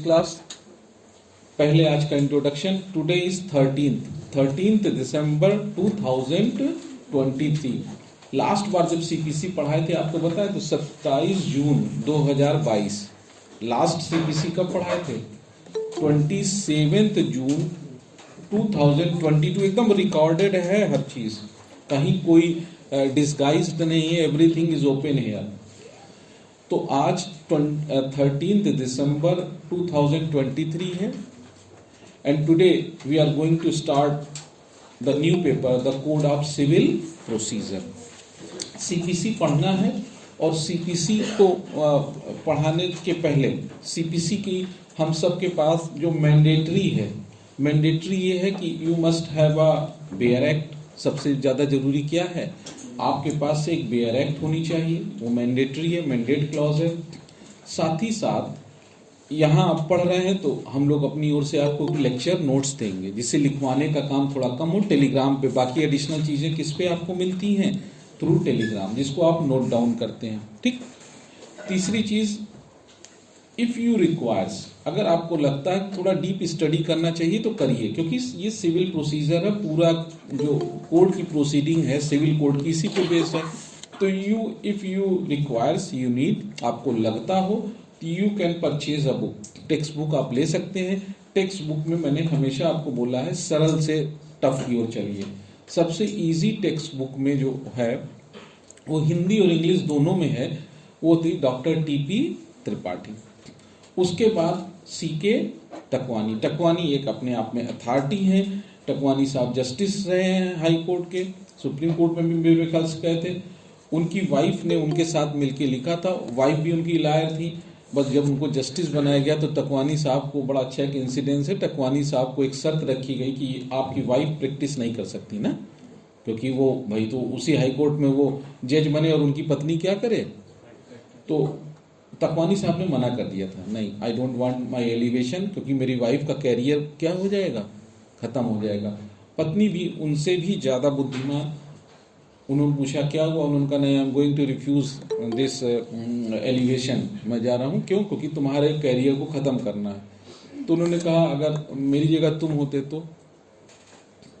Class. पहले आज का introduction. Today is 13th December 2023। Last बार जब सीपीसी पढ़ाए थे आपको बताया तो 27 जून 2022। लास्ट सीपीसी कब पढ़ाए थे? 27 जून 2022। एकदम रिकॉर्डेड है हर चीज, कहीं कोई डिस्गाइज्ड नहीं है, एवरीथिंग इज ओपन हियर। तो आज 13th दिसंबर 2023 है and today we are going to start the new paper, the code of civil procedure. CPC पढ़ना है और सीपीसी को पढ़ाने के पहले सीपीसी की हम सब के पास जो मैंडेटरी है, मैंडेटरी ये है कि you must have a bare act. सबसे ज़्यादा जरूरी क्या है? आपके पास से एक बेयर एक्ट होनी चाहिए, वो मैंडेटरी है, मैंडेट क्लॉज है। साथ ही साथ यहाँ आप पढ़ रहे हैं तो हम लोग अपनी ओर से आपको लेक्चर नोट्स देंगे, जिससे लिखवाने का काम थोड़ा कम हो टेलीग्राम पे। बाकी एडिशनल चीज़ें किस पे आपको मिलती हैं? थ्रू टेलीग्राम, जिसको आप नोट डाउन करते हैं। ठीक। तीसरी चीज़, इफ़ यू रिक्वायर्स, अगर आपको लगता है थोड़ा डीप स्टडी करना चाहिए तो करिए, क्योंकि ये सिविल प्रोसीजर है, पूरा जो कोड की प्रोसीडिंग है सिविल कोड की इसी पे बेस्ड है। तो if you requires, you need, आपको लगता हो, you can purchase a book. Text book आप ले सकते हैं। टेक्स्ट बुक में मैंने हमेशा आपको बोला है सरल से टफ की ओर चलिए। सबसे इजी टेक्स्ट बुक में जो है वो हिंदी और इंग्लिश दोनों में है, वो थी डॉक्टर टीपी त्रिपाठी। उसके बाद सीके टकवानी। टकवानी एक अपने आप में अथॉरिटी है। टकवानी साहब जस्टिस रहे हैं हाई कोर्ट के, सुप्रीम कोर्ट में भी मेरे ख्याल से गए थे। उनकी वाइफ ने उनके साथ मिलके लिखा था, वाइफ भी उनकी लायर थी। बस जब उनको जस्टिस बनाया गया तो टकवानी साहब को, बड़ा अच्छा एक इंसिडेंस है, टकवानी साहब को एक शर्त रखी गई कि आपकी वाइफ प्रैक्टिस नहीं कर सकती ना, क्योंकि वो भाई तो उसी हाई कोर्ट में वो जज बने और उनकी पत्नी क्या करे। तो टकवानी साहब ने मना कर दिया था, नहीं, I don't want my elevation, क्योंकि मेरी वाइफ का कैरियर क्या हो जाएगा, खत्म हो जाएगा। पत्नी भी उनसे भी ज़्यादा बुद्धिमान। उन्होंने पूछा क्या हुआ, उन्होंने कहा नहीं, I am going to refuse this elevation, मैं जा रहा हूँ। क्यों? क्योंकि तुम्हारे कैरियर को ख़त्म करना है। तो उन्होंने कहा अगर मेरी जगह तुम होते तो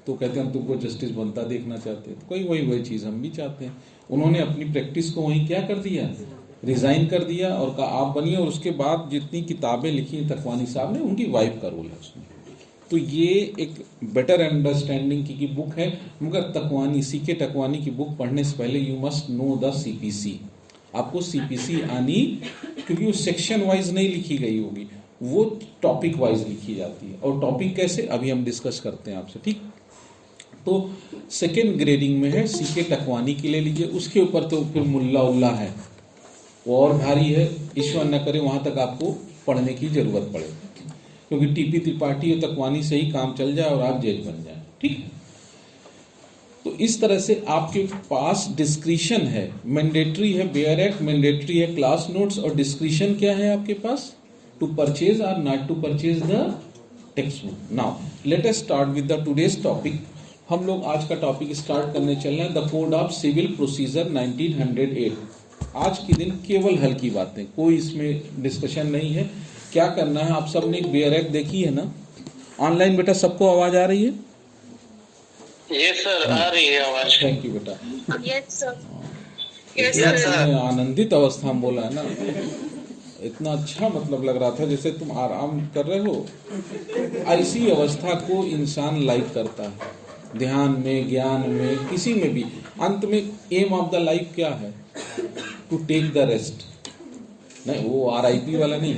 कहते हम तुमको जस्टिस बनता देखना चाहते हैं। तो कोई वही चीज़ हम भी चाहते हैं। उन्होंने अपनी प्रैक्टिस को वहीं क्या कर दिया, रिज़ाइन कर दिया और कहा आप बनिए। और उसके बाद जितनी किताबें लिखी हैं तकवानी साहब ने, उनकी वाइफ का रोल है उसमें। तो ये एक बेटर अंडरस्टैंडिंग की बुक है। मगर तकवानी, सीके टकवानी की बुक पढ़ने से पहले you must know the CPC. आपको सीपीसी आनी, क्योंकि वो सेक्शन वाइज नहीं लिखी गई होगी, वो टॉपिक वाइज लिखी जाती है। और टॉपिक कैसे, अभी हम डिस्कस करते हैं आपसे। ठीक। तो सेकेंड ग्रेडिंग में है, सीके टकवानी की ले लीजिए। उसके ऊपर तो फिर मुल्ला उल्ला है, वो और भारी है। ईश्वर न करे वहाँ तक आपको पढ़ने की जरूरत पड़े, क्योंकि टीपी त्रिपाठी और तकवानी से ही काम चल जाए और आप जज बन जाए। ठीक। तो इस तरह से आपके पास डिस्क्रिशन है, मैंडेटरी है बेयर एक्ट, मैंडेटरी है क्लास नोट्स, और डिस्क्रिशन क्या है आपके पास, टू परचेज और not to purchase the text book. Now let us start with the today's topic. हम लोग आज का टॉपिक स्टार्ट करने चल रहे हैं, the code of civil procedure 1908। आज के दिन केवल हल्की बातें, कोई इसमें डिस्कशन नहीं है। क्या करना है, आप सब ने एक बेयर एक्ट देखी है ना ऑनलाइन? बेटा सबको आवाज आ रही है? यस सर, आ रही है आवाज। थैंक यू बेटा। Yes sir. Yes sir. आनंदित अवस्था में बोला है ना, इतना अच्छा मतलब लग रहा था जैसे तुम आराम कर रहे हो। ऐसी अवस्था को इंसान लाइक करता है, ध्यान में, ज्ञान में, किसी में भी। अंत में एम ऑफ द लाइफ क्या है? To take the rest. नहीं, वो RIP वाला नहीं,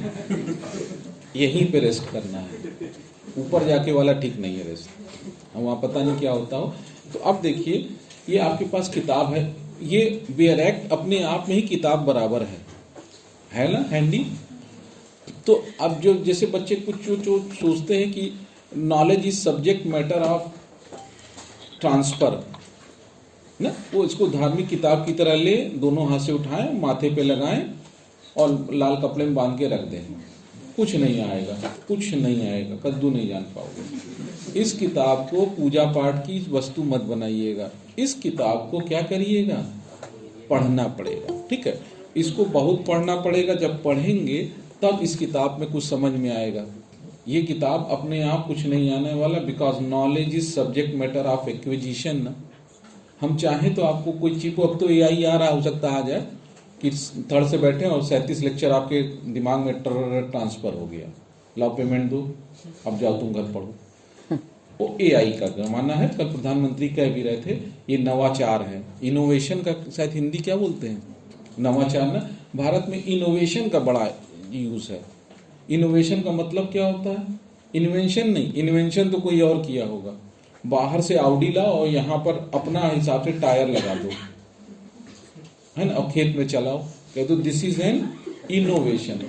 यहीं पे रेस्ट करना है। ऊपर जाके वाला ठीक नहीं है रेस्ट, वहाँ पता नहीं क्या होता हो। तो अब देखिए, ये आपके पास किताब है, ये बेयर एक्ट अपने आप में ही किताब बराबर है ना, हैंडी। तो अब जो जैसे बच्चे कुछ जो सोचते हैं कि knowledge is subject matter of transfer ना, वो इसको धार्मिक किताब की तरह ले, दोनों हाथ से उठाएं, माथे पे लगाएं और लाल कपड़े में बांध के रख दें। कुछ नहीं आएगा, कुछ नहीं आएगा, कद्दू नहीं जान पाओगे। इस किताब को पूजा पाठ की वस्तु मत बनाइएगा। इस किताब को क्या करिएगा, पढ़ना पड़ेगा। ठीक है, इसको बहुत पढ़ना पड़ेगा। जब पढ़ेंगे तब इस किताब में कुछ समझ में आएगा। ये किताब अपने आप कुछ नहीं आने वाला, because knowledge is subject matter of acquisition ना। हम चाहें तो आपको कोई चीज, अब तो AI आ रहा, हो सकता आ जाए कि थर्ड से बैठे और 37 लेक्चर आपके दिमाग में ट्रांसफर हो गया, लाओ पेमेंट दो, अब जाओ तुम घर पढ़ो। वो AI का जमाना है। कल प्रधानमंत्री कह भी रहे थे ये नवाचार है, इनोवेशन का शायद हिंदी क्या बोलते हैं, नवाचार ना। भारत में इनोवेशन का बड़ा यूज है। इनोवेशन का मतलब क्या होता है? इन्वेंशन नहीं, इन्वेंशन तो कोई और किया होगा। बाहर से आउडी लाओ और यहाँ पर अपना हिसाब से टायर लगा दो, है ना, और खेत में चलाओ, कह दो this is N innovation.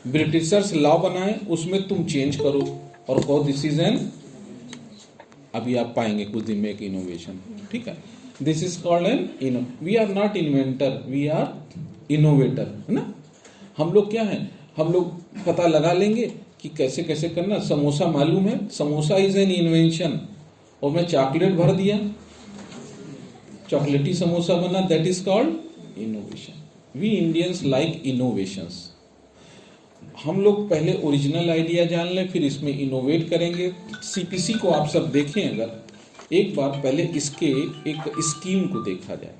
Britishers law बनाए, उसमें तुम चेंज करो और कहो दिस इज एन, अभी आप पाएंगे कुछ दिन में एक इनोवेशन, ठीक है। This is called an we are not inventor, we are innovator, है ना। हम लोग क्या है, हम लोग पता लगा लेंगे कि कैसे कैसे करना। समोसा मालूम है, समोसा इज एन इन्वेंशन, और मैं चॉकलेट भर दिया, चॉकलेटी समोसा बना, that is called innovation. We Indians like innovations. हम लोग पहले ओरिजिनल आइडिया जान लें, फिर इसमें इनोवेट करेंगे। CPC को आप सब देखें, अगर एक बार पहले इसके एक स्कीम को देखा जाए,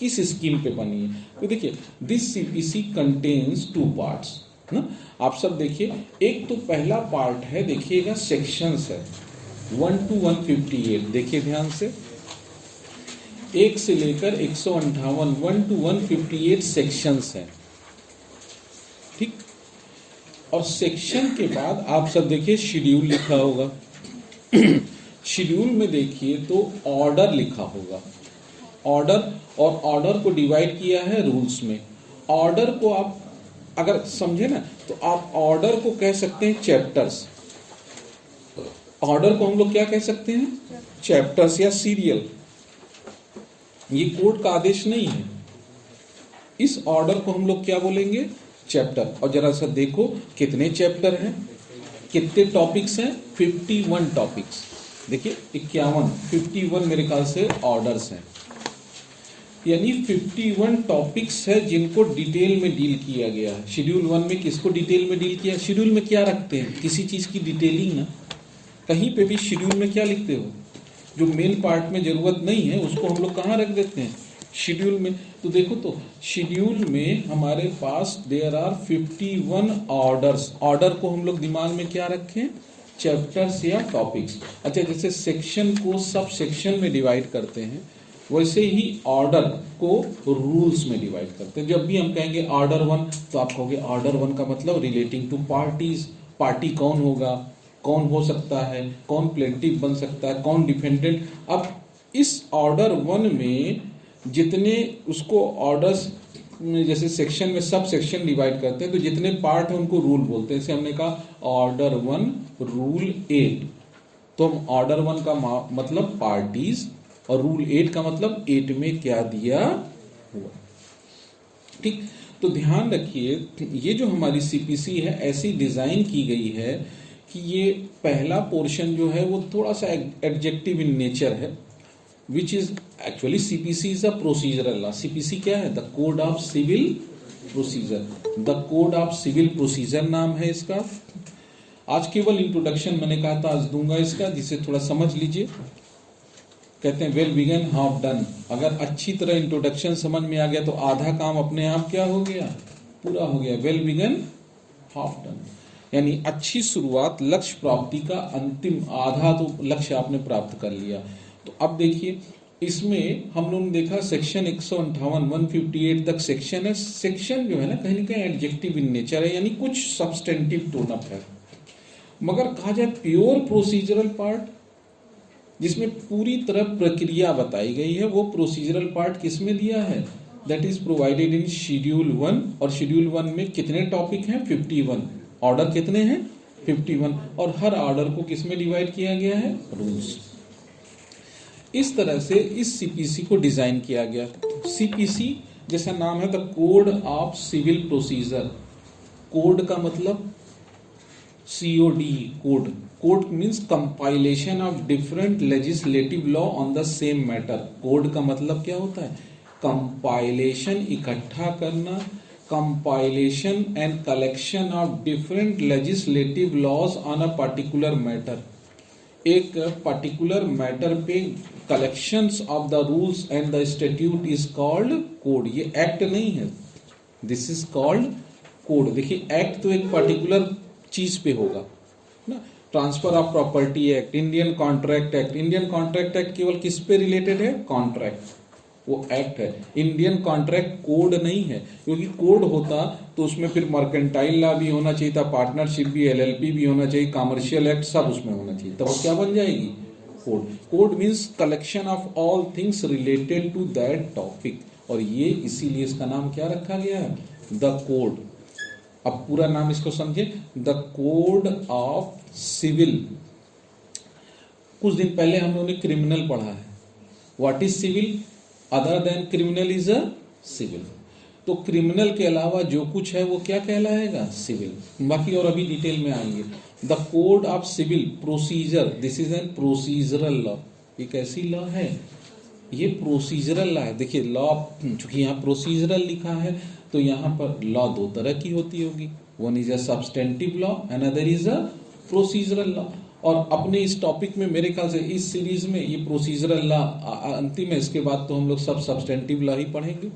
किस स्कीम पे बनी है, तो देखिए दिस CPC कंटेन्स 2 पार्ट्स ना। आप सब देखिए, एक तो पहला पार्ट है, देखिएगा सेक्शंस है 1 to 158, देखिए ध्यान से, 1 से लेकर 158, 1 to 158 सेक्शंस है, ठीक। और सेक्शन के बाद आप सब देखिए शेड्यूल लिखा होगा। शेड्यूल में देखिए तो ऑर्डर लिखा होगा, ऑर्डर, और ऑर्डर को डिवाइड किया है रूल्स में। ऑर्डर को आप अगर समझे ना, तो आप ऑर्डर को कह सकते हैं चैप्टर्स। ऑर्डर को हम लोग क्या कह सकते हैं? चैप्टर्स या सीरियल। ये कोर्ट का आदेश नहीं है। इस ऑर्डर को हम लोग क्या बोलेंगे? चैप्टर। और जरा सा देखो कितने चैप्टर हैं, कितने टॉपिक्स हैं? 51 टॉपिक्स। देखिए 51 मेरे ख्याल से ऑर्डर्स हैं, यानी 51 टॉपिक्स है जिनको डिटेल में डील किया गया है। शेड्यूल 1 में किसको डिटेल में डील किया? शेड्यूल में क्या रखते हैं? किसी चीज की डिटेलिंग ना। कहीं पे भी शेड्यूल में क्या लिखते हो? जो मेन पार्ट में जरूरत नहीं है उसको हम लोग कहाँ रख देते हैं? शेड्यूल में। तो देखो तो शेड्यूल में हमारे पास देयर आर 51 ऑर्डर्स। ऑर्डर को हम लोग दिमाग में क्या रखें? चैप्टर्स या टॉपिक्स। अच्छा, जैसे सेक्शन को सब सेक्शन में डिवाइड करते हैं, वैसे ही ऑर्डर को रूल्स में डिवाइड करते हैं। जब भी हम कहेंगे ऑर्डर 1, तो आप कहोगे ऑर्डर 1 का मतलब रिलेटिंग टू पार्टीज। पार्टी कौन होगा, कौन हो सकता है, कौन प्लेंटिफ बन सकता है, कौन डिफेंडेंट। अब इस ऑर्डर 1 में जितने उसको ऑर्डर्स में, जैसे सेक्शन में सब सेक्शन डिवाइड करते हैं, तो जितने पार्ट है उनको रूल बोलते हैं। जैसे हमने कहा ऑर्डर 1 रूल 8, तो हम ऑर्डर 1 का मतलब पार्टीज, और रूल 8 का मतलब 8 में क्या दिया हुआ। ठीक, तो ध्यान रखिए, ये जो हमारी CPC है ऐसी डिजाइन की गई है कि ये पहला पोर्शन जो है वो थोड़ा सा एडजेक्टिव इन नेचर है, which is actually CPC is a procedural law. CPC क्या है? The code of civil procedure. The code of civil procedure नाम है इसका। आज केवल इंट्रोडक्शन मैंने कहा था, आज दूंगा इसका, जिसे थोड़ा समझ लीजिए। कहते हैं वेल बिगन हाफ डन। अगर अच्छी तरह इंट्रोडक्शन समझ में आ गया तो आधा काम अपने आप क्या हो गया? पूरा हो गया। वेल बिगन हाफ डन, यानी अच्छी शुरुआत लक्ष्य प्राप्ति का अंतिम आधा तो लक्ष्य आपने प्राप्त कर लिया। तो अब देखिए, इसमें हम लोगों ने देखा सेक्शन 158 158 तक सेक्शन है। सेक्शन जो है ना, कहीं ना कहीं एडजेक्टिव इन नेचर है, यानी कुछ सब्सटेंटिव टोन अप है। मगर कहा जाए प्योर प्रोसीजरल पार्ट, जिसमें पूरी तरह प्रक्रिया बताई गई है, वो प्रोसीजरल पार्ट किसमें दिया है? That is provided in schedule 1। और शेड्यूल 1 में कितने टॉपिक हैं? 51। ऑर्डर कितने हैं? 51। और हर ऑर्डर को किसमें डिवाइड किया गया है? रूल्स। इस तरह से इस CPC को डिजाइन किया गया। CPC जैसा नाम है, the code of civil procedure. Code का मतलब COD, code. Code means compilation of different legislative law on the same matter. Code का मतलब क्या होता है? कंपाइलेशन, इकट्ठा करना, compilation and collection of different legislative laws on a particular matter. एक पर्टिकुलर मैटर पे collections of the rules and the statute is called code. ये एक्ट नहीं है, दिस इज कॉल्ड कोड. देखिए एक्ट तो एक पर्टिकुलर चीज पे होगा ना. Transfer of property act, Indian contract act. Indian contract act केवल किस पे रिलेटेड है? कॉन्ट्रैक्ट, वो एक्ट है. इंडियन कॉन्ट्रैक्ट कोड नहीं है, क्योंकि कोड होता तो उसमें फिर मर्केंटाइल लॉ भी होना चाहिए था, पार्टनरशिप भी, एलएलपी भी होना चाहिए, कमर्शियल एक्ट सब उसमें होना चाहिए, तब वो क्या बन जाएगी? Code. Code means collection of all things related to that topic, और ये इसीलिए इसका नाम क्या रखा गया है? The code. अब पूरा नाम इसको समझे, द कोड ऑफ सिविल. कुछ दिन पहले हम लोगों ने क्रिमिनल पढ़ा है. What is civil? Other than criminal is a civil. तो क्रिमिनल के अलावा जो कुछ है वो क्या कहलाएगा? सिविल. बाकी और अभी डिटेल में आएंगे. The code of civil procedure, this is an procedural law. एक ऐसी लॉ है, ये प्रोसीजरल लॉ है. देखिए लॉ, चूंकि यहाँ प्रोसीजरल लिखा है तो यहाँ पर लॉ दो तरह की होती होगी. One is a substantive law, another is a procedural law. और अपने इस टॉपिक में मेरे ख्याल से इस सीरीज में ये प्रोसीजरल लॉ अंतिम है. इसके बाद तो हम लोग सब सब्सटेंटिव लॉ ही पढ़ेंगे,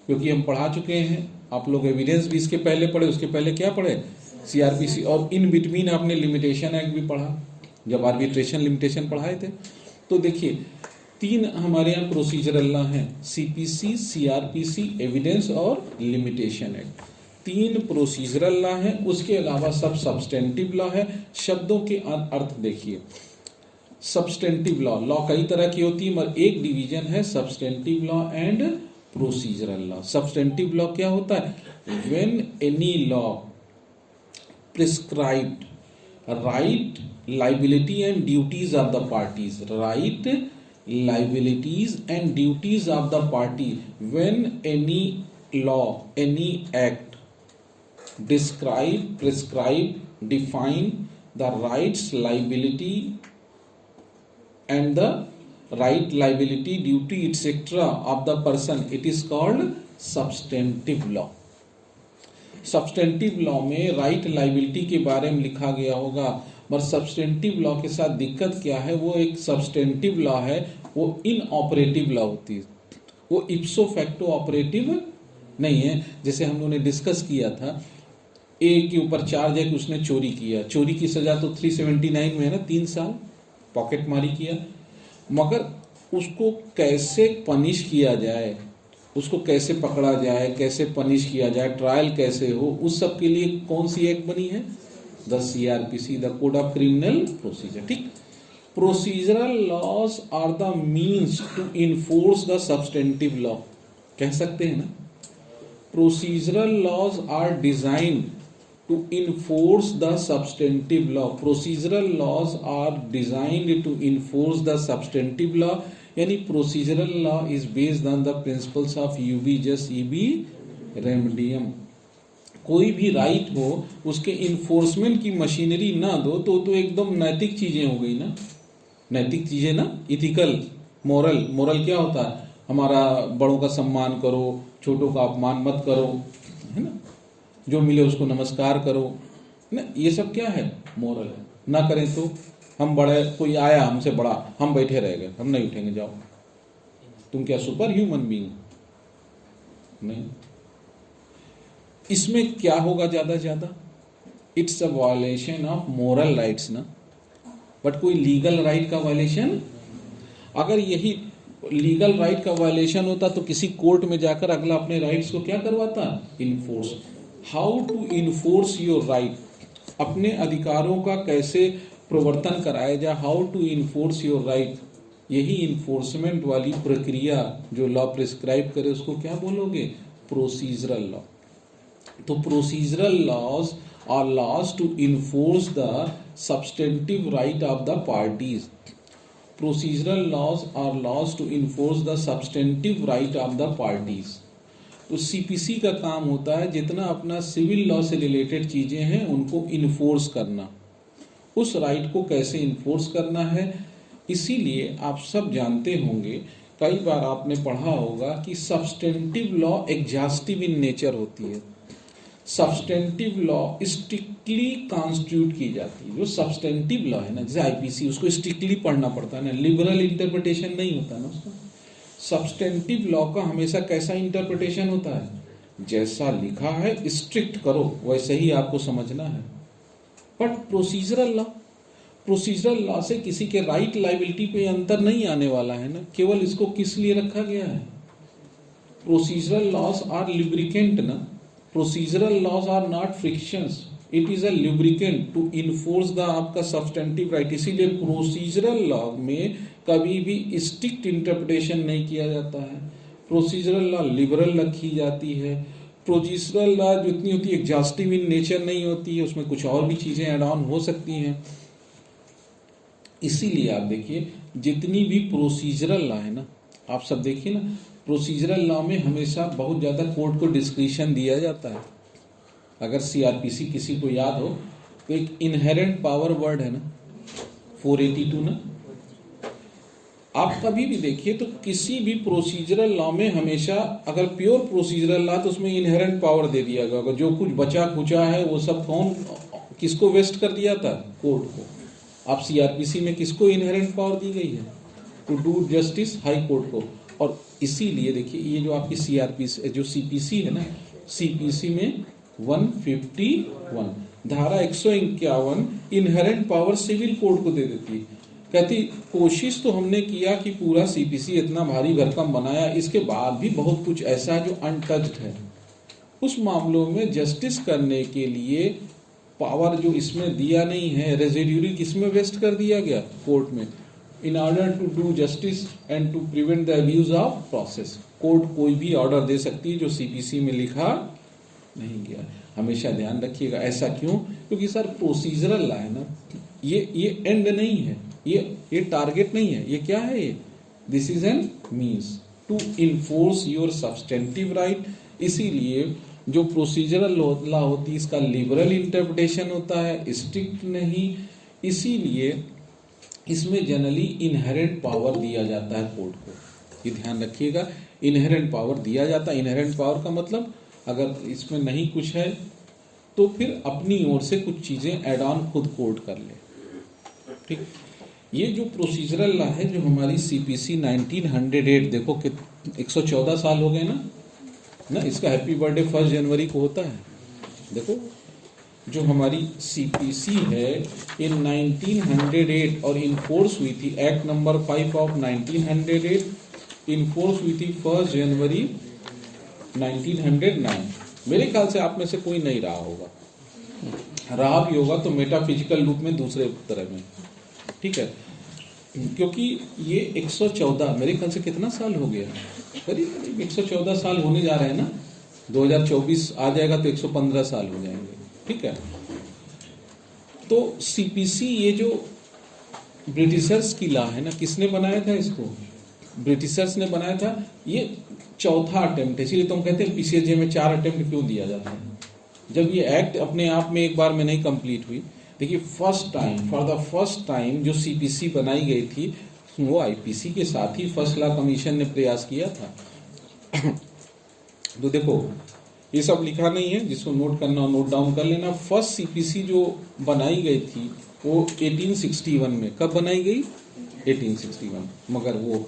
क्योंकि हम पढ़ा चुके हैं. आप लोग एविडेंस भी इसके पहले पढ़े, उसके पहले क्या पढ़े? सीआरपीसी. और इन बिटवीन आपने लिमिटेशन एक्ट भी पढ़ा जब आर्बिट्रेशन लिमिटेशन पढ़ाए थे. तो देखिए तीन हमारे यहाँ प्रोसीजरल लॉ हैं, सीपीसी, सीआरपीसी, एविडेंस और लिमिटेशन एक्ट. तीन प्रोसीजरल लॉ है, उसके अलावा सब सब्सटेंटिव लॉ है. शब्दों के अर्थ देखिए. सब्सटेंटिव लॉ, लॉ कई तरह की होती है मगर एक डिवीजन है substantive law and procedural law. Substantive law क्या होता है? When any law prescribed right, liability and duties of the parties. Right, liabilities and duties of the party. When any law, any act describe, prescribe, define the rights, liability and the right, liability, duty etc. of the person, it is called substantive law. Substantive law में right, liability के बारे में लिखा गया होगा, पर substantive law के साथ दिक्कत क्या है? वो एक सब्सटेंटिव लॉ है, वो इन ऑपरेटिव लॉ होती है, वो इप्सो फैक्टो ऑपरेटिव नहीं है. जैसे हम लोगों ने डिस्कस किया था, ए के ऊपर चार्ज है कि उसने चोरी किया. चोरी की सजा तो 379 में है ना, 3 साल पॉकेट मारी किया. मगर उसको कैसे पनिश किया जाए, उसको कैसे पकड़ा जाए, कैसे पनिश किया जाए, ट्रायल कैसे हो, उस सब के लिए कौन सी एक्ट बनी है? The CrPC, the code of criminal procedure. ठीक. Procedural laws are the means to enforce the substantive law. कह सकते हैं ना, procedural laws are designed to enforce the substantive law. Procedural laws are designed to enforce the substantive law. यानी procedural law is based on the principles of यूबी जस ईबी रेमडियम. कोई भी राइट हो, उसके इन्फोर्समेंट की मशीनरी ना दो तो एकदम नैतिक चीजें हो गई ना. नैतिक चीजें ना, इथिकल, मोरल. मोरल क्या होता है? हमारा बड़ों का सम्मान करो, छोटों का अपमान मत करो, है ना, जो मिले उसको नमस्कार करो ना. ये सब क्या है? मोरल है. ना करें तो हम बड़े, कोई आया हमसे बड़ा, हम बैठे रह गए, हम नहीं उठेंगे, जाओ. तुम क्या सुपर ह्यूमन बीइंग? नहीं. इसमें क्या होगा ज्यादा ज्यादा? It's a violation of moral rights ना, बट कोई लीगल राइट का वायलेशन. अगर यही लीगल राइट का वायलेशन होता तो किसी कोर्ट में जाकर अगला अपने राइट्स को क्या करवाता? Enforce. How to enforce your right, अपने अधिकारों का कैसे प्रवर्तन कराया जाए. How to enforce your right, यही इन्फोर्समेंट वाली प्रक्रिया जो लॉ प्रिस्क्राइब करे उसको क्या बोलोगे? Procedural law. तो procedural laws are laws to enforce the substantive right of the parties. Procedural laws are laws to enforce the substantive right of the parties. तो सीपीसी का काम होता है जितना अपना सिविल लॉ से रिलेटेड चीजें हैं उनको इन्फोर्स करना. उस राइट को कैसे इन्फोर्स करना है, इसीलिए आप सब जानते होंगे, कई बार आपने पढ़ा होगा कि substantive law exhaustive in nature होती है. सब्सटेंटिव लॉ स्ट्रिक्टली कॉन्स्टिट्यूट की जाती है। जो सब्सटेंटिव लॉ है ना, जैसे आईपीसी, उसको स्ट्रिक्टली पढ़ना पड़ता है ना, लिबरल इंटरप्रिटेशन नहीं होता ना उसका। सब्सटेंटिव लॉ का हमेशा कैसा इंटरप्रिटेशन होता है, जैसा लिखा है स्ट्रिक्ट करो, वैसे ही आपको समझना है। बट प्रोसीजरल लॉ से किसी के राइट लाइबिलिटी पे अंतर नहीं आने वाला है ना, केवल इसको किस लिए रखा गया है, प्रोसीजरल लॉज आर लिब्रिकेंट ना, procedural laws are not frictions, it is a lubricant to enforce the आपका सब्सटेंटिव राइट। इसीलिए प्रोसीजरल लॉ में कभी भी स्ट्रिक्ट इंटरप्रिटेशन नहीं किया जाता है, प्रोसीजरल लॉ लिबरल रखी जाती है। प्रोसीजरल लॉ जितनी होती है एग्जॉस्टिव इन नेचर नहीं होती है, उसमें कुछ और भी चीजें ऐड ऑन हो सकती हैं। इसीलिए आप देखिए जितनी भी प्रोसीजरल लॉ है ना, आप सब देखिए ना, प्रोसीजरल लॉ में हमेशा बहुत ज्यादा कोर्ट को डिस्क्रिशन दिया जाता है। अगर सीआरपीसी किसी को याद हो तो एक इनहेरेंट पावर वर्ड है ना 482 ना, आप कभी भी देखिए तो किसी भी प्रोसीजरल लॉ में हमेशा अगर प्योर प्रोसीजरल लॉ तो उसमें इनहेरेंट पावर दे दिया गया, अगर जो कुछ बचा खुचा है वो सब कौन किसको वेस्ट कर दिया था, कोर्ट को। आप सीआरपीसी में किसको इनहेरेंट पावर दी गई है, to do justice, high court को। और इसीलिए देखिए ये जो आपकी सीआरपीसी जो सीपीसी है ना, सीपीसी में 151 धारा 151 इनहेरेंट पावर सिविल कोर्ट को दे देती है। कहती कोशिश तो हमने किया कि पूरा सीपीसी इतना भारी भरकम बनाया, इसके बाद भी बहुत कुछ ऐसा है जो अनटच्ड है। उस मामलों में जस्टिस करने के लिए पावर जो इसमें दिया नहीं है, रेजिड्यूरी किसमें वेस्ट कर दिया गया, कोर्ट में। In order to do justice and to prevent the abuse of process, court कोई भी ऑर्डर दे सकती है जो सीपीसी में लिखा नहीं गया। हमेशा ध्यान रखिएगा। ऐसा क्यों, क्योंकि सर प्रोसीजरल लॉ है ना, ये एंड नहीं है, ये टारगेट नहीं है, ये क्या है, ये this is an means to enforce your substantive right. इसीलिए जो प्रोसीजरल लॉ होती है इसका लिबरल इंटरप्रिटेशन होता है, स्ट्रिक्ट नहीं। इसीलिए इसमें जनरली इनहेरेंट पावर दिया जाता है कोर्ट को, ये ध्यान रखिएगा। इनहेरेंट पावर दिया जाता है। इनहेरेंट पावर का मतलब अगर इसमें नहीं कुछ है तो फिर अपनी ओर से कुछ चीजें एड ऑन खुद कोर्ट कर ले। ठीक, ये जो प्रोसीजरल लॉ है जो हमारी सीपीसी 1908, देखो कि 114 साल हो गए ना, इसका हैप्पी बर्थडे 1 जनवरी को होता है। देखो जो हमारी सीपीसी है इन 1908 और इनफोर्स हुई थी, एक्ट नंबर 5 ऑफ 1908 इनफोर्स हुई थी 1 जनवरी 1909। मेरे ख्याल से आप में से कोई नहीं रहा होगा, रहा भी होगा तो मेटाफिजिकल रूप में दूसरे तरह में। ठीक है, क्योंकि ये 114 मेरे ख्याल से कितना साल हो गया, करीब 114 साल होने जा रहे हैं ना। 2024 आ जाएगा तो 115 साल हो जाएंगे। ठीक है, तो सीपीसी ये जो ब्रिटिशर्स की लॉ है ना, किसने बनाया था इसको, ब्रिटिशर्स ने बनाया था। ये चौथा अटेम्प्ट है, इसीलिए तो हम कहते हैं पीसीएसजे में 4 अटेम्प्ट क्यों दिया जाता है, जब ये एक्ट अपने आप में एक बार में नहीं कंप्लीट हुई। देखिए फॉर द फर्स्ट टाइम जो सीपीसी बनाई गई थी वो आईपीसी के साथ ही फर्स्ट लॉ कमीशन ने प्रयास किया था। तो देखो ये सब लिखा नहीं है, जिसको नोट करना हो नोट डाउन कर लेना। फर्स्ट सीपीसी जो बनाई गई थी वो 1861 में, कब बनाई गई, 1861। मगर वो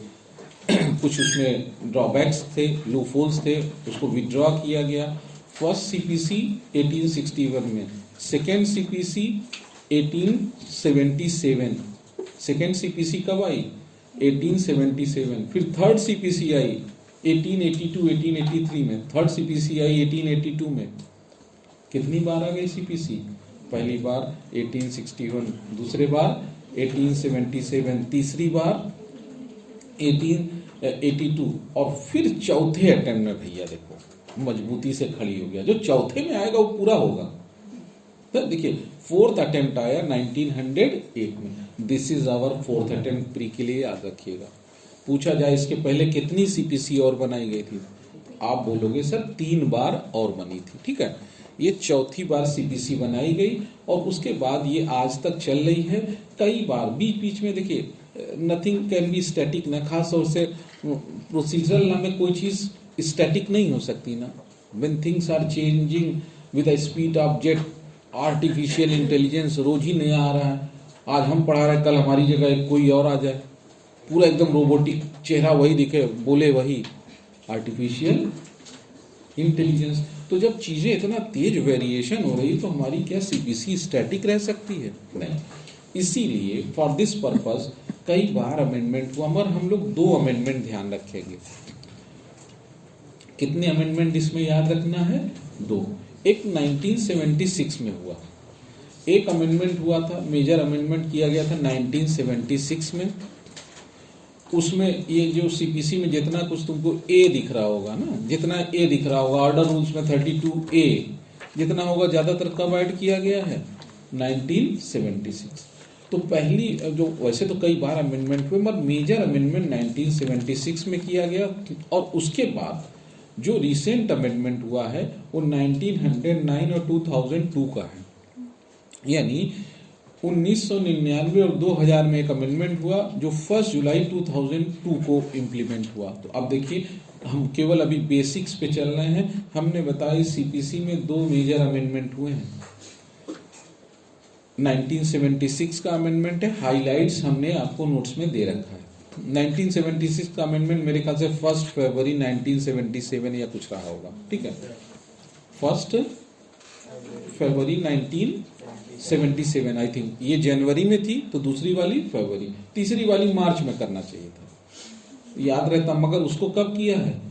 कुछ उसमें ड्रॉबैक्स थे, लूपहोल्स थे, उसको विड्रॉ किया गया। फर्स्ट सीपीसी 1861 में, सेकेंड सीपीसी 1877, सेकेंड सीपीसी कब आई, 1877। फिर थर्ड सीपीसी आई 1882 1883 में, थर्ड सीपीसी आई 1882 में। कितनी बार आ गई सीपीसी, पहली बार 1861, दूसरे बार 1877, तीसरी बार 1882 और फिर चौथे अटेम्प्ट में भैया देखो मजबूती से खड़ी हो गया। जो चौथे में आएगा वो पूरा होगा। तो देखिए फोर्थ अटेम्प्ट आया 1908 में। This is our fourth attempt, pre के लिए याद रखिएगा। पूछा जाए इसके पहले कितनी सीपीसी और बनाई गई थी, आप बोलोगे सर 3 बार और बनी थी। ठीक है, ये चौथी बार सीपीसी बनाई गई और उसके बाद ये आज तक चल रही है। कई बार बीच बीच में देखिए नथिंग कैन बी स्टैटिक ना, खास तौर से प्रोसीजरल लॉ में कोई चीज स्टैटिक नहीं हो सकती ना। When things are changing with the speed of jet, artificial intelligence रोज ही नया आ रहा है। आज हम पढ़ा रहे, कल हमारी जगह कोई और आ जाए, पूरा एकदम रोबोटिक, चेहरा वही दिखे, बोले वही, आर्टिफिशियल इंटेलिजेंस। तो जब चीजें इतना तेज वेरिएशन हो रही तो हमारी क्या सीपीसी स्टैटिक रह सकती है? नहीं। इसीलिए फॉर दिस पर्पस कई बार अमेंडमेंट हुआ, मगर हम लोग 2 अमेंडमेंट ध्यान रखेंगे। कितने अमेंडमेंट इसमें याद रखना है? 2। एक 1976 में हुआ, एक अमेंडमेंट हुआ था, मेजर अमेंडमेंट किया गया था 1976 में। उसमें ये जो सीपीसी में जितना कुछ तुमको ए दिख रहा होगा ना, जितना ए दिख रहा होगा ऑर्डर रूल्स में 32A जितना होगा, ज्यादातर कब ऐड किया गया है? 1976। तो पहली जो, वैसे तो कई बार अमेंडमेंट हुए, मगर मेजर अमेंडमेंट 1976 में किया गया। और उसके बाद जो रिसेंट अमेंडमेंट हुआ है वो 1909 और 2002 का है। यानी 1999 और 2000 में एक अमेंडमेंट हुआ जो 1 जुलाई 2002 को इम्प्लीमेंट हुआ। तो अब देखिए, हम केवल अभी बेसिक्स पे चल रहे हैं। हमने बताया सीपीसी में 2 मेजर अमेंडमेंट हुए हैं। 1976 का अमेंडमेंट है, हाइलाइट्स हमने आपको नोट्स में दे रखा है। 1976 का अमेंडमेंट मेरे ख्याल से 1 फरवरी 1977 या कुछ रहा होगा, ठीक है। 1 फरवरी 1977 आई थिंक, ये जनवरी में थी तो दूसरी वाली फरवरी, तीसरी वाली मार्च में करना चाहिए था, याद रहता। मगर उसको कब किया है?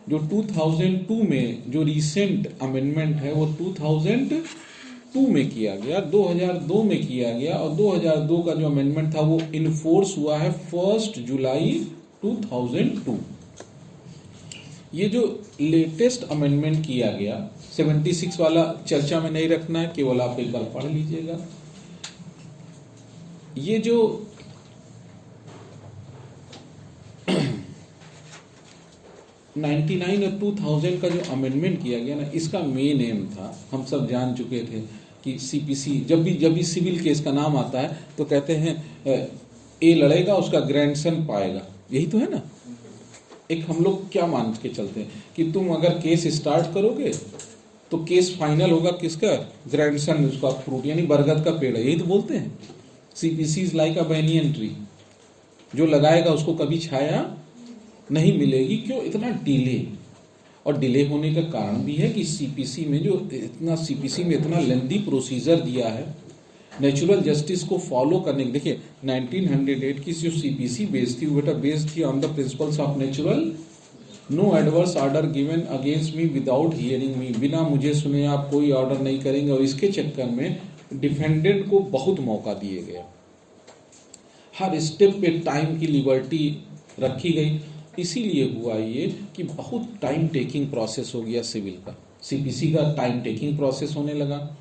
जो 2002 में जो रिसेंट अमेंडमेंट है वो 2002 में किया गया, 2002 में किया गया। और 2002 का जो अमेंडमेंट था वो इनफोर्स हुआ है 1 जुलाई 2002। ये जो लेटेस्ट अमेंडमेंट किया गया 76 वाला चर्चा में नहीं रखना है, केवल आप एक बार पढ़ लीजिएगा। ये जो 99 और 2000 का जो अमेंडमेंट किया गया ना, इसका मेन एम था, हम सब जान चुके थे कि सीपीसी जब भी सिविल केस का नाम आता है तो कहते हैं ए लड़ेगा उसका ग्रैंडसन पाएगा, यही तो है ना। एक हम लोग क्या मान के चलते हैं कि तुम अगर केस स्टार्ट करोगे तो केस फाइनल होगा किसका? ग्रैंडसन, उसका फ्रूट यानी बरगद का पेड़ है, यही तो बोलते हैं। CPC is like a banyan tree, जो लगाएगा उसको कभी छाया नहीं मिलेगी। क्यों इतना डिले? और डिले होने का कारण भी है कि सीपीसी में इतना लेंथी प्रोसीजर दिया है नेचुरल जस्टिस को फॉलो करने के। देखिए 1908 की जो सीपीसी बेस्ड थी वो बेटा बेस्ड थी on the principles of natural, no adverse order given against me without hearing me, बिना मुझे सुने आप कोई ऑर्डर नहीं करेंगे। और इसके चक्कर में डिफेंडेंट को बहुत मौका दिए गए, हर स्टेप पे टाइम की लिबर्टी रखी गई। इसीलिए हुआ ये कि बहुत टाइम टेकिंग प्रोसेस हो गया सिविल का, सीपीसी का टाइम टेकिंग प्रोसेस होने लगा।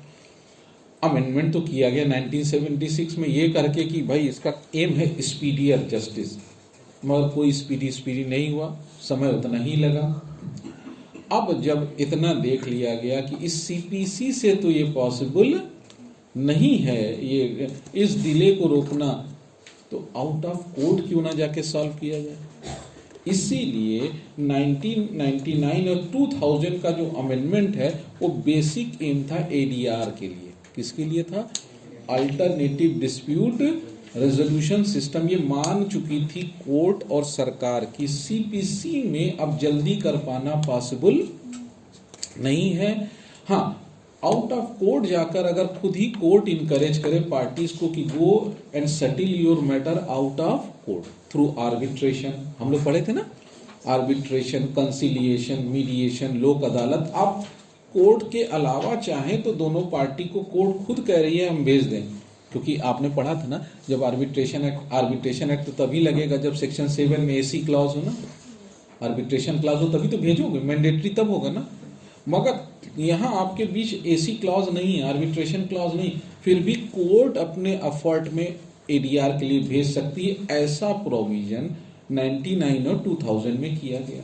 अमेंडमेंट तो किया गया 1976 में ये करके कि भाई इसका एम है स्पीडियर जस्टिस, मगर कोई स्पीडी नहीं हुआ, समय उतना ही लगा। अब जब इतना देख लिया गया कि इस सीपीसी से तो ये पॉसिबल नहीं है, ये इस डिले को रोकना, तो आउट ऑफ कोर्ट क्यों ना जाके सॉल्व किया जाए। इसीलिए 1999 और 2000 का जो अमेंडमेंट है वो बेसिक एम था एडीआर के लिए। किसके लिए था? Alternative dispute resolution system. ये मान चुकी थी कोर्ट और सरकार की सीपीसी में अब जल्दी कर पाना पॉसिबल नहीं है। हाँ, आउट ऑफ कोर्ट जाकर अगर खुद ही कोर्ट इनकरेज करे पार्टीज को कि go and settle your matter out of court through arbitration, हम लोग पढ़े थे ना, आर्बिट्रेशन, कंसिलिएशन, मीडिएशन, लोक अदालत। आप कोर्ट के अलावा चाहें तो दोनों पार्टी को कोर्ट खुद कह रही है हम भेज दें, क्योंकि आपने पढ़ा था ना जब आर्बिट्रेशन एक्ट तो तभी लगेगा जब सेक्शन 7 में एसी क्लॉज हो ना, आर्बिट्रेशन क्लॉज हो तभी तो भेजोगे, मैंडेटरी तब होगा ना। मगर यहाँ आपके बीच एसी क्लॉज नहीं है, आर्बिट्रेशन क्लॉज नहीं, फिर भी कोर्ट अपने एफर्ट में एडीआर के लिए भेज सकती है। ऐसा प्रोविजन 99 और 2000 में किया गया।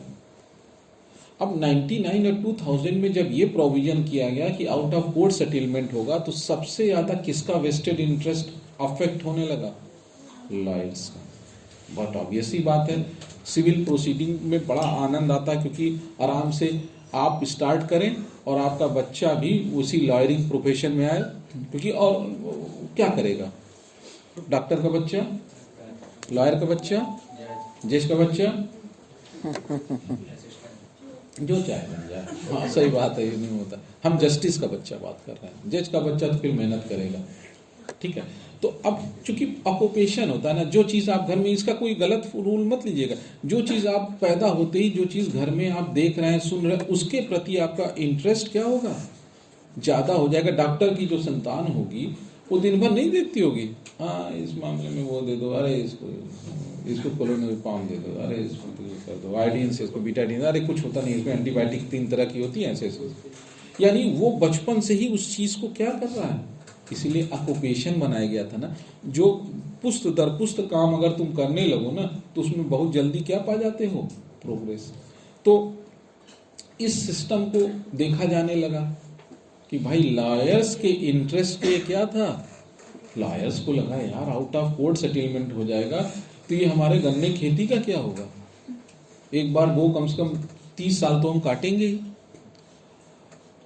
अब 99 और 2000 में जब ये प्रोविजन किया गया कि आउट ऑफ कोर्ट सेटलमेंट होगा तो सबसे ज्यादा किसका वेस्टेड इंटरेस्ट अफेक्ट होने लगा? लॉयर्स का। बहुत ऑब्वियस ही बात है, सिविल प्रोसीडिंग में बड़ा आनंद आता है क्योंकि आराम से आप स्टार्ट करें और आपका बच्चा भी उसी लॉयरिंग प्रोफेशन में आए, क्योंकि और क्या करेगा? डॉक्टर का बच्चा, लॉयर का बच्चा, जज का बच्चा, जो चाहे बन जाए। हाँ सही बात है, ये नहीं होता। हम जस्टिस का बच्चा बात कर रहे हैं, जज का बच्चा तो फिर मेहनत करेगा, ठीक है। तो अब चूंकि ऑक्यूपेशन होता है ना, जो चीज आप घर में, इसका कोई गलत रूल मत लीजिएगा, जो चीज आप पैदा होते ही जो चीज घर में आप देख रहे हैं, सुन रहे हैं, उसके प्रति आपका इंटरेस्ट क्या होगा? ज्यादा हो जाएगा। डॉक्टर की जो संतान होगी वो दिन भर नहीं देखती होगी, हाँ इस मामले में वो दे दो, अरे इसको कोलोनोपाम दे दो, अरे इसको कर दो, आयोडीन से इसको बीटाडीन, अरे कुछ होता नहीं, इसमें एंटीबायोटिक 3 तरह की होती है, ऐसे। यानी वो बचपन से ही उस चीज को क्या कर रहा है। इसीलिए ऑक्यूपेशन बनाया गया था ना, जो पुस्त दर पुस्त काम अगर तुम करने लगो ना, तो उसमें बहुत जल्दी क्या पा जाते हो? प्रोग्रेस। तो इस सिस्टम को देखा जाने लगा कि भाई लॉयर्स के इंटरेस्ट पे क्या था। लॉयर्स को लगा यार आउट ऑफ कोर्ट सेटलमेंट हो जाएगा तो ये हमारे गन्ने खेती का क्या होगा? एक बार वो कम से कम 30 साल तो हम काटेंगे ही।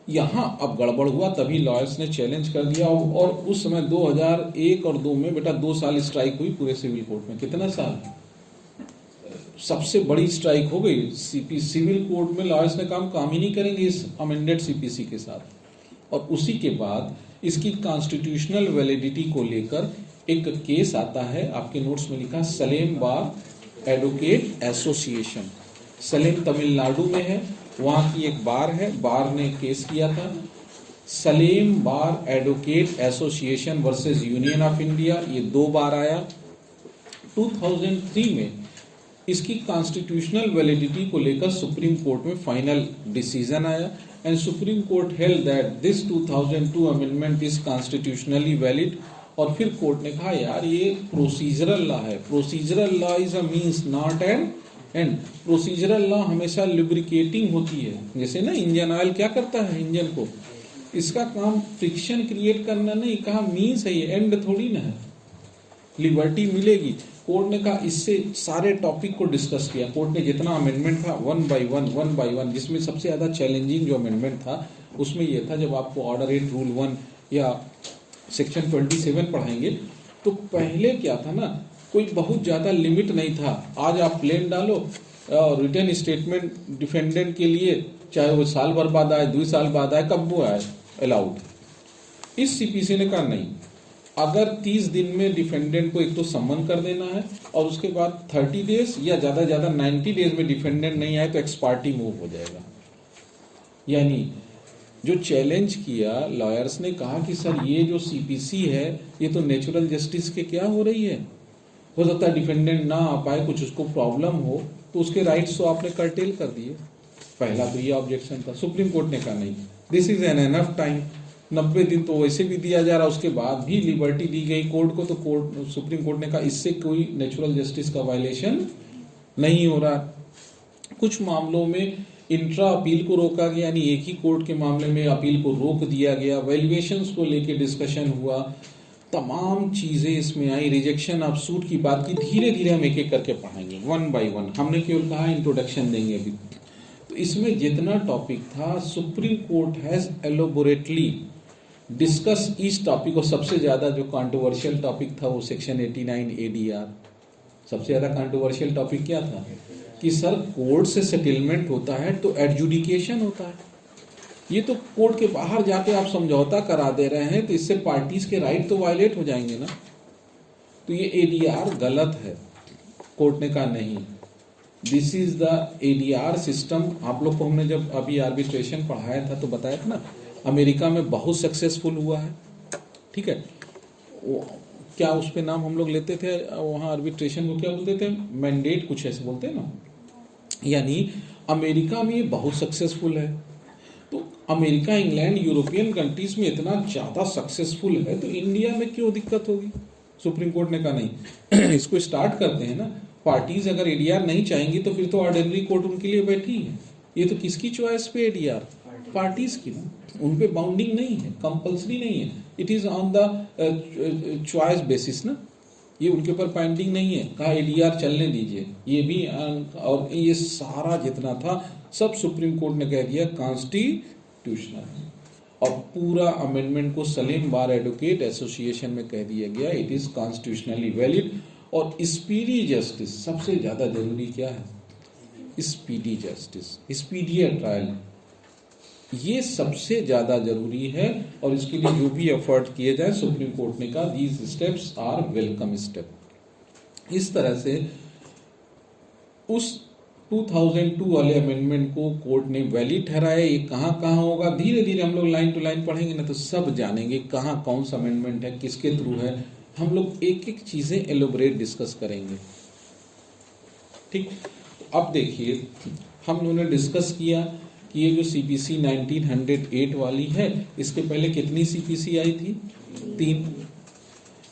यहां अब गड़बड़ हुआ, तभी लॉयर्स ने चैलेंज कर दिया, और उस समय 2001 और 2 में बेटा 2 साल स्ट्राइक हुई पूरे सिविल कोर्ट में। कितना साल? सबसे बड़ी स्ट्राइक हो गई सिविल कोर्ट में। लॉयर्स ने काम ही नहीं करेंगे इस अमेंडेड सीपीसी के साथ। और उसी के बाद इसकी कॉन्स्टिट्यूशनल वैलिडिटी को लेकर एक केस आता है, आपके नोट्स में लिखा, Salem bar advocate association. Salem Tamil Nadu में है, वहां की एक बार है, बार ने केस किया था, Salem bar advocate association versus Union of India. ये 2 बार आया। 2003 में इसकी कॉन्स्टिट्यूशनल वैलिडिटी को लेकर सुप्रीम कोर्ट में फाइनल डिसीजन आया, and supreme court held that this 2002 amendment is constitutionally valid. और फिर कोर्ट ने कहा यार ये प्रोसीजरल लॉ है, procedural law is a means not an and. Procedural law हमेशा लिब्रिकेटिंग होती है, जैसे ना इंजन ऑयल क्या करता है इंजन को, इसका काम फ्रिक्शन क्रिएट करना नहीं, कहा मींस है ये, एंड थोड़ी ना है, लिबर्टी मिलेगी। कोर्ट ने कहा, इससे सारे टॉपिक को डिस्कस किया कोर्ट ने, जितना अमेंडमेंट था वन बाय वन, जिसमें सबसे ज्यादा चैलेंजिंग जो अमेंडमेंट था उसमें यह था, जब आपको ऑर्डर 8 रूल 1 या सेक्शन 27 पढ़ाएंगे तो पहले क्या था ना, कोई बहुत ज्यादा लिमिट नहीं था। आज आप प्लेन डालो, रिटर्न स्टेटमेंट डिफेंडेंट के लिए, चाहे वो साल भर बाद आए, 2 साल बाद आए, कब वो आए, अलाउड। इस सीपीसी ने कहा नहीं, अगर 30 दिन में डिफेंडेंट को एक तो सम्मन कर देना है, और उसके बाद 30 डेज या ज्यादा 90 डेज में डिफेंडेंट नहीं आए तो एक्स पार्टी मूव हो जाएगा। यानी जो चैलेंज किया लॉयर्स ने कहा कि सर ये जो सीपीसी है ये तो नेचुरल जस्टिस के क्या हो रही है, हो सकता है डिफेंडेंट ना आ पाए, कुछ उसको प्रॉब्लम हो, तो उसके राइट्स तो आपने कर्टेल कर दिए। पहला तो ये ऑब्जेक्शन था। सुप्रीम कोर्ट ने कहा नहीं, this is N enough time, 90 दिन तो वैसे भी दिया जा रहा, उसके बाद भी लिबर्टी दी गई कोर्ट को, तो सुप्रीम कोर्ट ने कहा इससे कोई नेचुरल जस्टिस का वायलेशन नहीं हो रहा। कुछ मामलों में इंट्रा अपील को रोका गया, यानी एक ही कोर्ट के मामले में अपील को रोक दिया गया। वैल्यूएशंस को लेके डिस्कशन हुआ, तमाम चीजें इसमें आई। रिजेक्शन ऑफ सूट की बात की, धीरे धीरे हम एक एक करके पढ़ाएंगे, 1 बाय 1। हमने केवल कहा इंट्रोडक्शन देंगे अभी। तो इसमें जितना टॉपिक था, सुप्रीम कोर्ट हैज एलोबोरेटली डिस्कस इस टॉपिक। और सबसे ज्यादा जो कंट्रोवर्शियल टॉपिक था वो सेक्शन 89 एडीआर। सबसे ज्यादा कंट्रोवर्शियल टॉपिक क्या था कि सर कोर्ट से सेटलमेंट होता है तो एडजुडिकेशन होता है, ये तो कोर्ट के बाहर जाके आप समझौता करा दे रहे हैं, तो इससे पार्टीज के राइट तो वायलेट हो जाएंगे ना। तो ये एडीआर गलत है। कोर्ट ने कहा नहीं, this is the ADR system. आप लोग को हमने जब अभी आर्बिट्रेशन पढ़ाया था तो बताया था ना, अमेरिका में बहुत सक्सेसफुल हुआ है, ठीक है। क्या उस पे नाम हम लोग लेते थे वहां आर्बिट्रेशन को, क्या बोलते थे, मैंडेट, कुछ ऐसे बोलते हैं ना। यानी अमेरिका में ये बहुत सक्सेसफुल है। तो अमेरिका, इंग्लैंड, यूरोपियन कंट्रीज में इतना ज्यादा सक्सेसफुल है, तो इंडिया में क्यों दिक्कत होगी। सुप्रीम कोर्ट ने कहा नहीं, इसको स्टार्ट करते हैं ना। पार्टीज अगर एडीआर नहीं चाहेंगी तो फिर तो ऑर्डिनरी कोर्ट उनके लिए बैठी है। ये तो किसकी चॉइस पे एडीआर, पार्टीज की ना, उन पे बाउंडिंग नहीं है, कंपल्सरी नहीं है, it is on the choice basis ना, ये उनके ऊपर बाइंडिंग नहीं है। कहा एडीआर चलने दीजिए, ये भी और ये सारा जितना था सब सुप्रीम कोर्ट ने कह दिया अनकॉन्स्टिट्यूशनल। और पूरा अमेंडमेंट को सलीम बार एडवोकेट एसोसिएशन में कह दिया गया इट इज कॉन्स्टिट्यूशनली वैलिड। और स्पीडी जस्टिस सबसे ज्यादा जरूरी क्या है? स्पीडी जस्टिस, स्पीडियर ट्रायल, ये सबसे ज्यादा जरूरी है। और इसके लिए जो भी एफर्ट किए जाए, सुप्रीम कोर्ट ने कहा these steps are welcome step. इस तरह से उस 2002 वाले अमेंडमेंट को कोर्ट ने वैलिड ठहराया। ये कहाँ कहाँ होगा, धीरे धीरे हम लोग लाइन टू लाइन पढ़ेंगे ना तो सब जानेंगे कहाँ कौन सा अमेंडमेंट है, किसके थ्रू है। हम लोग एक एक चीजें एलोबरेट डिस्कस करेंगे, ठीक। अब देखिए, हम लोगों ने डिस्कस किया कि ये जो सीपीसी 1908 वाली है, इसके पहले कितनी सीपीसी आई थी? 3।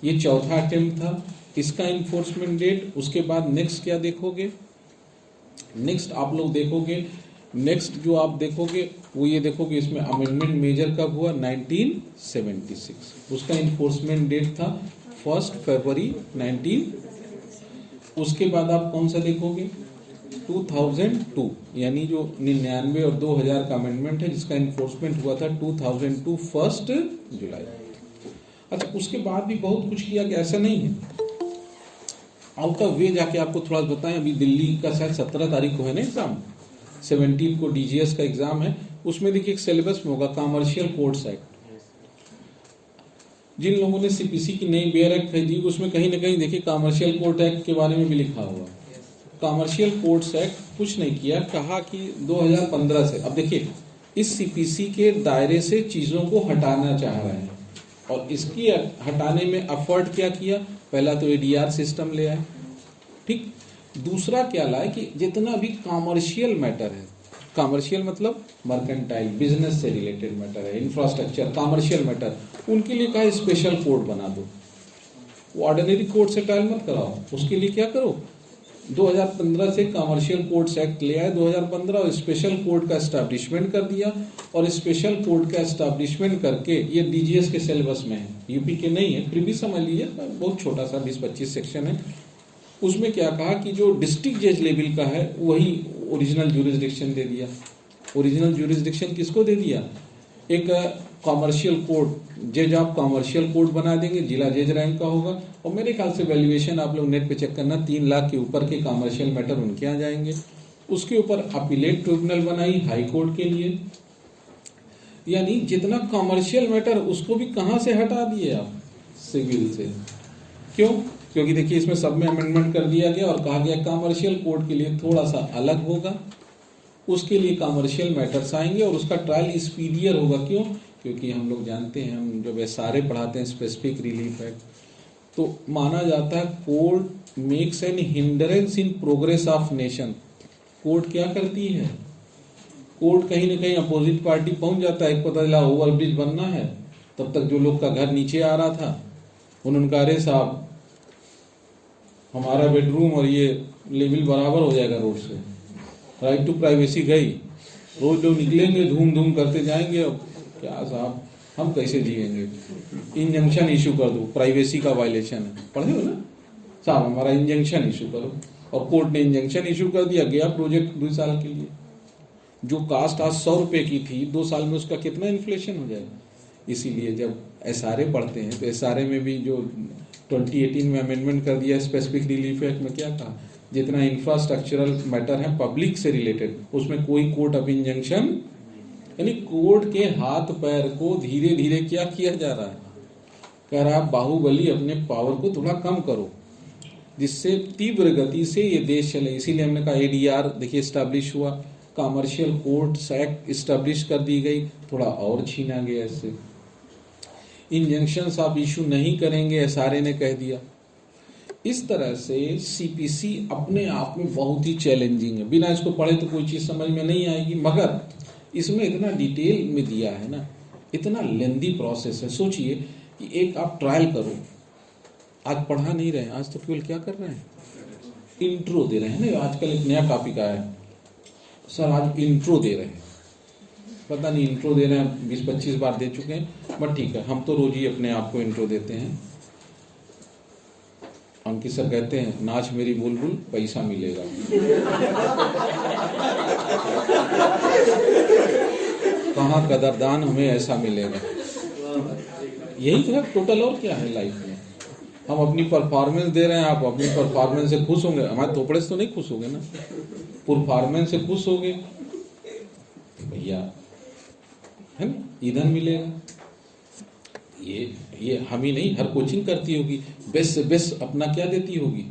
ये चौथा अटेम्प्ट था। इसका इन्फोर्समेंट डेट, उसके बाद नेक्स्ट क्या देखोगे? नेक्स्ट आप लोग देखोगे, नेक्स्ट जो आप देखोगे वो ये देखोगे इसमें अमेंडमेंट मेजर कब हुआ? 1976। उसका इन्फोर्समेंट डेट था 1 फरवरी 19। उसके बाद आप कौन सा देखोगे? 2002, यानी जो 99 और 2000 का अमेंडमेंट है जिसका इन्फोर्समेंट हुआ था 2002 1 जुलाई। अच्छा, उसके बाद भी बहुत कुछ किया कि ऐसा नहीं है। आउट ऑफ वे जाके आपको थोड़ा बताएं, अभी दिल्ली का शायद 17 तारीख को है ना एग्जाम, 17 को डीजीएस का एग्जाम है। उसमें देखिए एक सिलेबस में होगा कमर्शियल कोर्ट्स एक्ट। जिन लोगों ने सीपीसी की नई बेयर एक्ट खरीदी उसमें कहीं ना कहीं देखिए कमर्शियल कोर्ट एक्ट के बारे में भी लिखा हुआ। कमर्शियल कोर्ट्स एक्ट कुछ नहीं किया, कहा कि 2015 से, अब देखिए इस सीपीसी के दायरे से चीजों को हटाना चाह रहे हैं और इसकी हटाने में एफर्ट क्या किया? पहला तो एडीआर सिस्टम ले आए, ठीक। दूसरा क्या लाए कि जितना भी कॉमर्शियल मैटर है, कॉमर्शियल मतलब मर्केंटाइल बिजनेस से रिलेटेड मैटर है, इंफ्रास्ट्रक्चर, कॉमर्शियल मैटर, उनके लिए कहा स्पेशल कोड बना दो। वो ऑर्डिनरी कोड से ट्रायल मत कराओ, उसके लिए क्या करो? 2015 से कमर्शियल कोर्ट्स एक्ट ले आए 2015 और स्पेशल कोर्ट का एस्टैब्लिशमेंट कर दिया। और स्पेशल कोर्ट का एस्टैब्लिशमेंट करके ये डीजीएस के सिलेबस में है, यूपी के नहीं है, फिर भी समझ लीजिए बहुत छोटा सा 20-25 सेक्शन है। उसमें क्या कहा कि जो डिस्ट्रिक्ट जज लेवल का है वही ओरिजिनल ज्यूरिसडिक्शन दे दिया। ओरिजिनल ज्यूरिसडिक्शन किसको दे दिया? एक कॉमर्शियल कोर्ट जज, आप कॉमर्शियल कोर्ट बना देंगे, जिला जज रैंक का होगा। और मेरे ख्याल से वैल्यूएशन आप लोग नेट पे चेक करना, 3 लाख के ऊपर के कॉमर्शियल मैटर उनके यहाँ जाएंगे। उसके ऊपर अपीलेट ट्रिब्यूनल बनाई हाई कोर्ट के लिए, यानी जितना कॉमर्शियल मैटर उसको भी कहां से हटा दिए आप? सिविल से। क्यों? क्योंकि देखिए इसमें सब में अमेंडमेंट कर दिया गया और कहा गया कॉमर्शियल कोर्ट के लिए थोड़ा सा अलग होगा, उसके लिए कॉमर्शियल मैटर्स आएंगे और उसका ट्रायल स्पीडियर होगा। क्यों? क्योंकि हम लोग जानते हैं, हम जब एसआरए पढ़ाते हैं स्पेसिफिक रिलीफ एक्ट, तो माना जाता है court makes an hindrance in progress of nation. Court क्या करती है? कोर्ट कहीं ना कहीं अपोजिट पार्टी पहुंच जाता है, पता चला ओवरब्रिज बनना है, तब तक जो लोग का घर नीचे आ रहा था उन्होंने कहा अरे साहब हमारा बेडरूम और ये लेवल बराबर हो जाएगा रोड से, राइट टू प्राइवेसी गई, रोज लोग निकलेंगे धूम धूम करते जाएंगे, और क्या साहब हम कैसे जिएंगे? इंजंक्शन इशू कर दो, प्राइवेसी का वायलेशन है, पढ़े हो ना साहब, हमारा इंजंक्शन इशू करो। और कोर्ट ने इंजंक्शन इशू कर दिया, गया प्रोजेक्ट 2 साल के लिए। जो कास्ट आज 100 रुपए की थी 2 साल में उसका कितना इन्फ्लेशन हो जाएगा? इसीलिए जब एसआरए पढ़ते हैं तो एसआरए में भी जो 2018 में अमेंडमेंट कर दिया स्पेसिफिक रिलीफ एक्ट में क्या कहा, जितना इंफ्रास्ट्रक्चरल मैटर है पब्लिक से रिलेटेड उसमें कोई कोर्ट ऑफ इंजंक्शन, यानी कोर्ट के हाथ पैर को धीरे धीरे क्या किया जा रहा है, कह रहा बाहुबली अपने पावर को थोड़ा कम करो जिससे तीव्र गति से ये देश चले। इसीलिए हमने कहा एडीआर देखिए एस्टैब्लिश हुआ, कमर्शियल कोर्ट एक्ट एस्टैब्लिश कर दी गई, थोड़ा और छीना गया इससे। इंजंक्शंस आप इशू नहीं करेंगे एसआरए ने कह दिया। इस तरह से सीपीसी अपने आप में बहुत ही चैलेंजिंग है, बिना इसको पढ़े तो कोई चीज समझ में नहीं आएगी, मगर इसमें इतना डिटेल में दिया है ना, इतना लेंदी प्रोसेस है। सोचिए कि एक आप ट्रायल करो, आज पढ़ा नहीं रहे, आज तो केवल क्या कर रहे हैं, इंट्रो दे रहे हैं ना। आजकल एक नया टॉपिक आया है सर, आज इंट्रो दे रहे हैं, पता नहीं इंट्रो दे रहे हैं 20-25 बार दे चुके हैं, बट ठीक है, हम तो रोज ही अपने आप को इंट्रो देते हैं। अंकित सर कहते हैं नाच मेरी बुलबुल पैसा मिलेगा। तो कहाँ कदरदान हमें ऐसा मिलेगा। यही तो है टोटल, और क्या है लाइफ में। हम अपनी परफॉर्मेंस दे रहे हैं, आप अपनी परफॉर्मेंस से खुश होंगे, हमारे थोपड़े से तो नहीं खुश होंगे ना, परफॉर्मेंस से खुश होंगे भैया, है ना, ईंधन मिलेगा। ये हम ही नहीं, हर कोचिंग करती होगी, बेस्ट से बेस्ट अपना क्या देती होगी,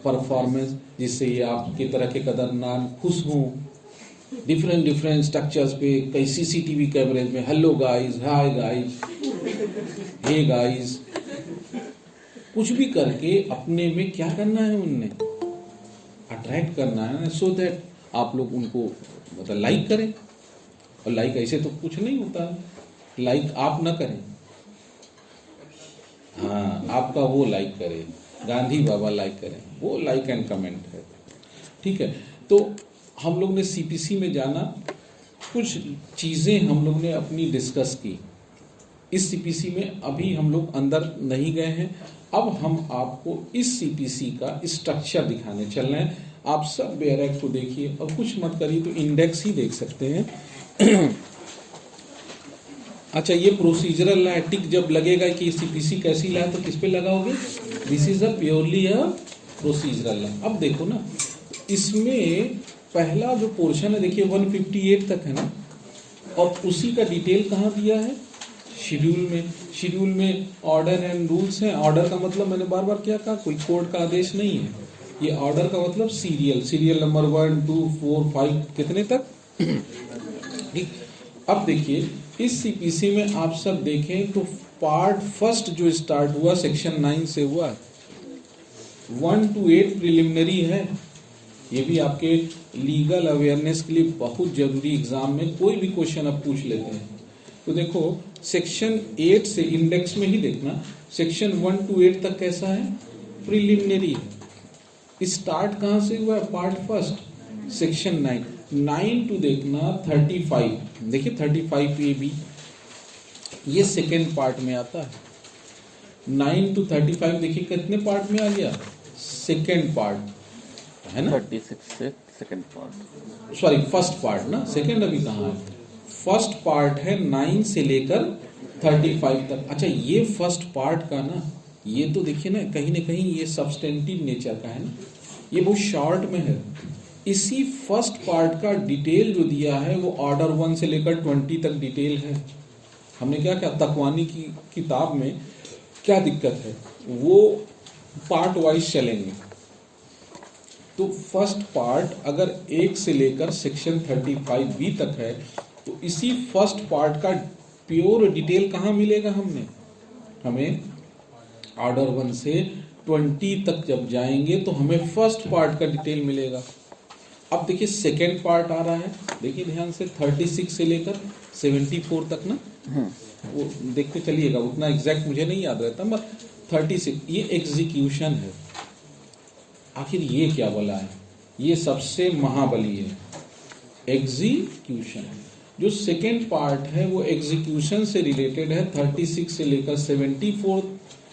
परफॉर्मेंस, जिससे ये आपकी तरह के कदरदान खुश हों। डिफरेंट स्ट्रक्चर्स पे, कई सीसीटीवी कैमरेज में, hello guys, hi guys, hey guys, कुछ भी करके अपने में क्या करना है, उनने अट्रैक्ट करना है, सो दैट आप लोग उनको मतलब लाइक करें। और लाइक ऐसे तो कुछ नहीं होता, लाइक आप ना करें, हाँ आपका वो लाइक करे, गांधी बाबा लाइक करें, वो लाइक एंड कमेंट है। ठीक है, तो हम लोग ने सीपीसी में जाना, कुछ चीज़ें हम लोग ने अपनी डिस्कस की। इस सीपीसी में अभी हम लोग अंदर नहीं गए हैं, अब हम आपको इस सीपीसी का स्ट्रक्चर दिखाने चल रहे हैं। आप सब बैरक को देखिए और कुछ मत करिए तो इंडेक्स ही देख सकते हैं। अच्छा, ये प्रोसीजरल ला, टिक जब लगेगा कि सीपीसी कैसी ला है तो किस पे लगाओगे, this is a purely a procedural law. अब देखो ना, इसमें पहला जो पोर्शन है देखिए 158 तक है ना, और उसी का डिटेल कहाँ दिया है, शेड्यूल में। शेड्यूल में ऑर्डर एंड रूल्स हैं। ऑर्डर का मतलब मैंने बार बार क्या कहा, कोई कोड का आदेश नहीं है, ये ऑर्डर का मतलब सीरियल नंबर 1 2 4 5 कितने तक। ठीक, अब देखिए इस सीपीसी में आप सब देखें तो पार्ट फर्स्ट जो स्टार्ट हुआ सेक्शन 9 से हुआ, 1 to 8 प्रिलिमिनरी है। ये भी आपके लीगल अवेयरनेस के लिए बहुत जरूरी, एग्जाम में कोई भी क्वेश्चन आप पूछ लेते हैं। तो देखो सेक्शन 8 से, इंडेक्स में ही देखना, सेक्शन 1 to 8 तक कैसा है, प्रिलिमिनरी है। स्टार्ट कहाँ से हुआ है, पार्ट फर्स्ट सेक्शन 9 टू देखना 35, देखिए 35 ए बी, ये सेकेंड पार्ट में आता है। 9 to 35 देखिए कितने पार्ट में आ गया, सेकेंड पार्ट है ना, 36 से second part, sorry first part ना, सेकेंड अभी कहाँ है, फर्स्ट पार्ट है 9 से लेकर 35 तक। अच्छा, ये फर्स्ट पार्ट का ना, ये तो देखिए ना कहीं ये सब्सटेंटिव नेचर का है ना, ये बहुत शॉर्ट में है। इसी फर्स्ट पार्ट का डिटेल जो दिया है वो ऑर्डर 1 से लेकर 20 तक डिटेल है। हमने क्या क्या तकवानी की किताब में क्या दिक्कत है, वो पार्ट वाइज चलेंगे। तो फर्स्ट पार्ट अगर 1 से लेकर सेक्शन 35 बी तक है, तो इसी फर्स्ट पार्ट का प्योर डिटेल कहाँ मिलेगा, हमें ऑर्डर 1 से 20 तक जब जाएंगे तो हमें फर्स्ट पार्ट का डिटेल मिलेगा। अब देखिए सेकेंड पार्ट आ रहा है, देखिए ध्यान से 36 से लेकर 74 तक ना, वो देखते चलिएगा, उतना एग्जैक्ट मुझे नहीं याद रहता, मगर 36 ये एग्जीक्यूशन है। आखिर ये क्या बोला है, ये सबसे महाबली है, एग्जीक्यूशन। जो सेकेंड पार्ट है वो एग्जीक्यूशन से रिलेटेड है, 36 से लेकर 74,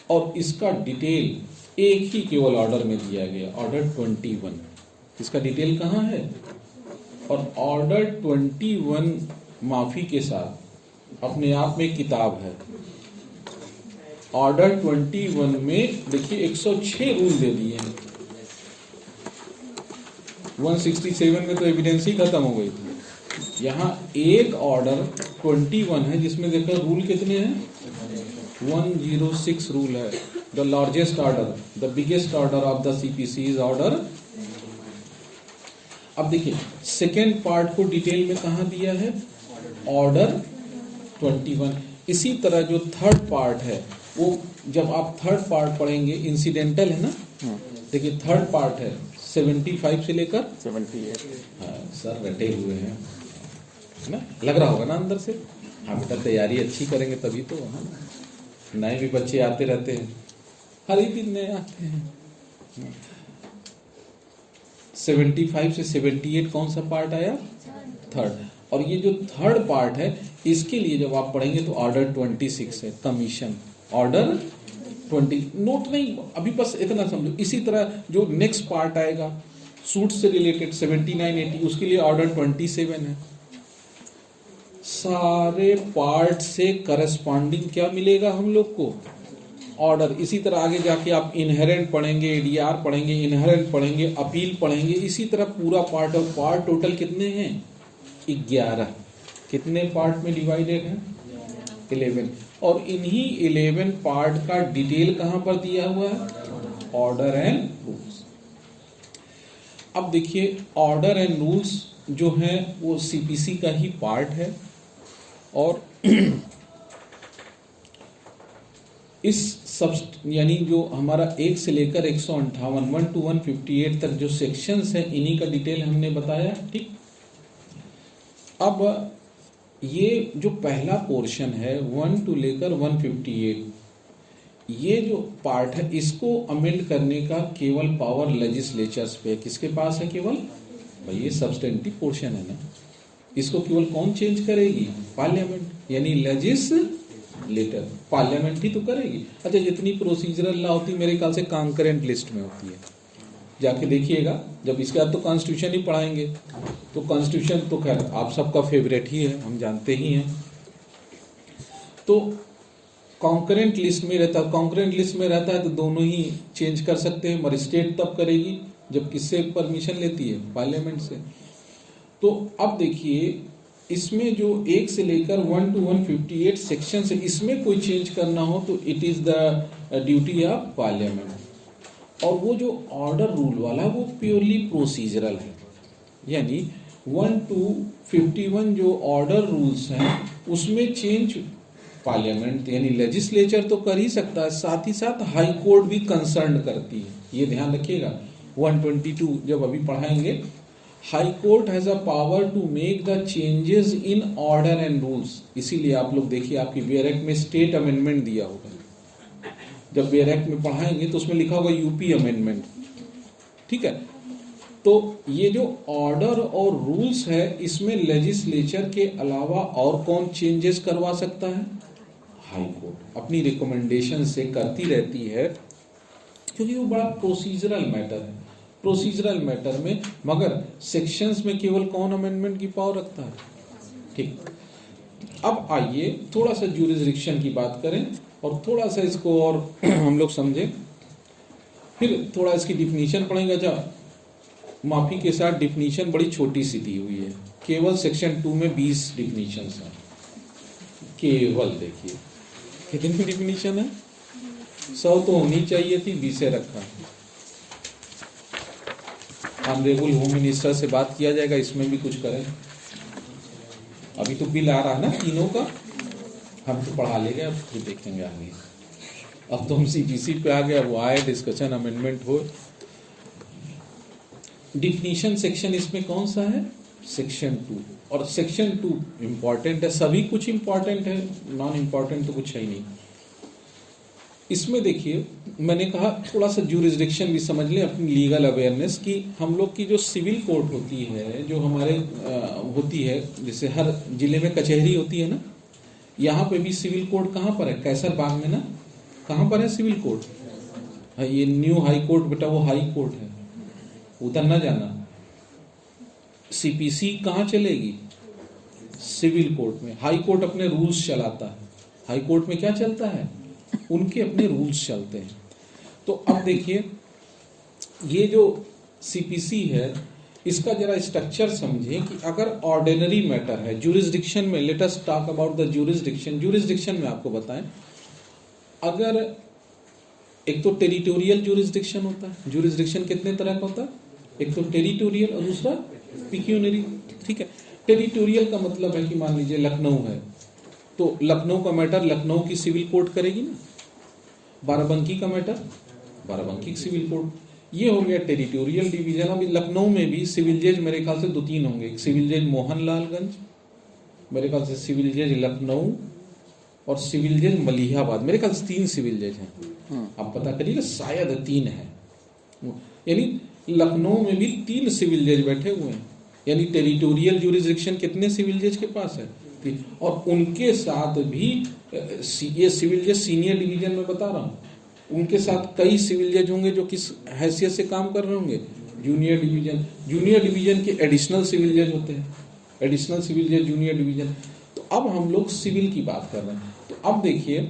और इसका डिटेल एक ही केवल ऑर्डर में दिया गया, ऑर्डर 21। इसका डिटेल कहाँ है, और ऑर्डर 21 माफी के साथ अपने आप में किताब है। ऑर्डर 21 में देखिए 106 रूल दे दिए हैं, 167 में तो एविडेंस ही खत्म हो गई थी। यहाँ एक ऑर्डर 21 है जिसमें देखो रूल कितने हैं, 106 रूल है। The largest order, the biggest order of the CPC is order. अब देखिए सेकेंड पार्ट को डिटेल में कहाँ दिया है, ऑर्डर 21। इसी तरह जो थर्ड पार्ट है वो जब आप थर्ड पार्ट पढ़ेंगे, इंसिडेंटल है ना, देखिए थर्ड पार्ट है 75 से लेकर 78। हाँ सर रटे हुए हैं ना, लग रहा होगा ना अंदर से। हाँ बेटा तैयारी अच्छी करेंगे तभी तो, हाँ नए भी बच्चे आते रहते हैं, हर एक दिन नए आते हैं। 75 से 78 कौन सा पार्ट आया, थर्ड। और ये जो थर्ड पार्ट है इसके लिए जब आप पढ़ेंगे तो ऑर्डर 26 है, कमीशन ऑर्डर 20। नोट नहीं, अभी बस इतना समझो। इसी तरह जो नेक्स्ट पार्ट आएगा सूट से रिलेटेड 79 80, उसके लिए ऑर्डर 27 है। सारे पार्ट से करस्पॉन्डिंग क्या मिलेगा हम लोग को, ऑर्डर। इसी तरह आगे जाके आप इनहेरेंट पढ़ेंगे, एडीआर पढ़ेंगे, इनहेरेंट पढ़ेगे, अपील पढ़ेंगे, इसी तरह पूरा पार्ट। और पार्ट टोटल कितने हैं? 11। कितने पार्ट में डिवाइडेड है? 11। और इन्हीं 11 पार्ट का डिटेल कहां पर दिया हुआ है? Order and rules. अब देखिए, ऑर्डर एंड रूल्स जो है वो सीपीसी का ही पार्ट है, और इस सब यानी जो हमारा 1 से लेकर 158 1 to 158 तक जो सेक्शंस हैं, इन्हीं का डिटेल हमने बताया। ठीक, अब ये जो पहला पोर्शन है 1 to लेकर 158, ये जो पार्ट है इसको अमेंड करने का केवल पावर लेजिस्लेचर्स पे। किसके पास है केवल? भाई ये सब्सटेंटिव पोर्शन है ना, इसको केवल कौन चेंज करेगी? पार्लियामेंट, यानी लेजिस्लेटर, पार्लियामेंट ही तो करेगी। अच्छा, जितनी प्रोसीजरल लॉ होती है मेरे ख्याल से कॉन्करेंट लिस्ट में होती है, जाके देखिएगा। जब इसके बाद तो कॉन्स्टिट्यूशन ही पढ़ाएंगे, तो कॉन्स्टिट्यूशन तो खैर आप सबका फेवरेट ही है, हम जानते ही हैं। तो कॉन्करेंट लिस्ट में रहता है, कॉन्करेंट लिस्ट में रहता है तो दोनों ही चेंज कर सकते हैं, मगर स्टेट तब करेगी जब किससे परमिशन लेती है? पार्लियामेंट से। तो अब देखिए, इसमें जो 1 से लेकर 1 to 158 सेक्शन है, इसमें कोई चेंज करना हो तो it is the duty of parliament. और वो जो ऑर्डर रूल वाला वो प्योरली प्रोसीजरल है, यानी 1 to 51 जो ऑर्डर रूल्स हैं उसमें चेंज पार्लियामेंट यानी लेजिस्लेचर तो कर ही सकता है, साथ ही साथ हाई कोर्ट भी कंसर्न करती है। ये ध्यान रखिएगा, 122 जब अभी पढ़ाएंगे, high court has a power to make the changes in order and rules. इसीलिए आप लोग देखिए, आपकी वेयर एक्ट में स्टेट अमेंडमेंट दिया होगा, जब वेयर एक्ट में पढ़ाएंगे तो उसमें लिखा होगा यूपी अमेंडमेंट। ठीक है, तो ये जो ऑर्डर और रूल्स है इसमें लेजिस्लेचर के अलावा और कौन चेंजेस करवा सकता है? हाई कोर्ट अपनी रिकमेंडेशन से करती रहती है, क्योंकि वो बड़ा प्रोसीजरल मैटर है। प्रोसीजरल मैटर में मगर सेक्शंस में केवल कौन अमेंडमेंट की पावर रखता है? ठीक, अब आइए थोड़ा सा ज्यूरिसडिक्शन की बात करें और थोड़ा सा इसको और हम लोग समझें, फिर थोड़ा इसकी डिफिनीशन पढ़ेंगे। अच्छा, माफी के साथ डिफिनीशन बड़ी छोटी सी दी हुई है, केवल सेक्शन 2 में 20 डिफिनीशन है केवल। देखिए कितनी डिफिनीशन है, 100 तो होनी चाहिए थी, 20 रखा। ऑनरेबल होम मिनिस्टर से बात किया जाएगा, इसमें भी कुछ करें। अभी तो बिल आ रहा है ना तीनों का, हम तो पढ़ा लेंगे, अब फिर देखेंगे आगे। अब तो हम सीपीसी पे आ गया, वो आए, डिस्कशन अमेंडमेंट हो। डिफिनीशन सेक्शन इसमें कौन सा है? सेक्शन 2। और सेक्शन 2 इंपॉर्टेंट है, सभी कुछ इंपॉर्टेंट है, नॉन इंपॉर्टेंट तो कुछ है ही नहीं। इसमें देखिए, मैंने कहा थोड़ा सा ज्यूरिसडिक्शन भी समझ लें, अपनी लीगल अवेयरनेस की। हम लोग की जो सिविल कोर्ट होती है, जो हमारे होती है, जैसे हर जिले में कचहरी होती है ना, यहाँ पे भी सिविल कोर्ट कहाँ पर है? कैसर बाग में ना। कहाँ पर है सिविल कोर्ट? ये न्यू हाई कोर्ट बेटा, वो हाई कोर्ट है, उधर ना जाना। सीपीसी कहाँ चलेगी? सिविल कोर्ट में। हाई कोर्ट अपने रूल्स चलाता है। हाई कोर्ट में क्या चलता है? उनके अपने रूल्स चलते हैं। तो अब देखिए, ये जो सीपीसी है इसका जरा स्ट्रक्चर समझें कि अगर ऑर्डिनरी मैटर है ज्यूरिसडिक्शन में, let us talk about the jurisdiction. Jurisdiction में आपको बताएं, अगर एक तो टेरिटोरियल ज्यूरिसडिक्शन होता है। ज्यूरिसडिक्शन कितने तरह का होता है? एक तो टेरिटोरियल और दूसरा पिक्यूनरी। ठीक है, टेरिटोरियल का मतलब है कि मान लीजिए लखनऊ है, तो लखनऊ का मैटर लखनऊ की सिविल कोर्ट करेगी ना। बाराबंकी का मैटर बाराबंकी की सिविल कोर्ट। ये हो गया टेरिटोरियल डिवीजन। अभी लखनऊ में भी सिविल जज मेरे ख्याल से 2-3 होंगे। एक सिविल जज मोहनलालगंज, मेरे ख्याल से सिविल जज लखनऊ, और सिविल जज मलिहाबाद। मेरे ख्याल से 3 सिविल जज हैं, आप पता करिएगा, शायद 3 है। यानी लखनऊ में भी 3 सिविल जज बैठे हुए हैं। यानी टेरिटोरियल ज्यूरिसडिक्शन कितने सिविल जज के पास है? और उनके साथ भी ये सिविल जज सीनियर डिवीजन में बता रहा हूँ, उनके साथ कई सिविल जज होंगे जो किस हैसियत से काम कर रहे होंगे? Junior division. जूनियर डिवीजन के एडिशनल सिविल जज होते हैं, एडिशनल सिविल जज जूनियर डिवीजन। तो अब हम लोग सिविल की बात कर रहे हैं। तो अब देखिए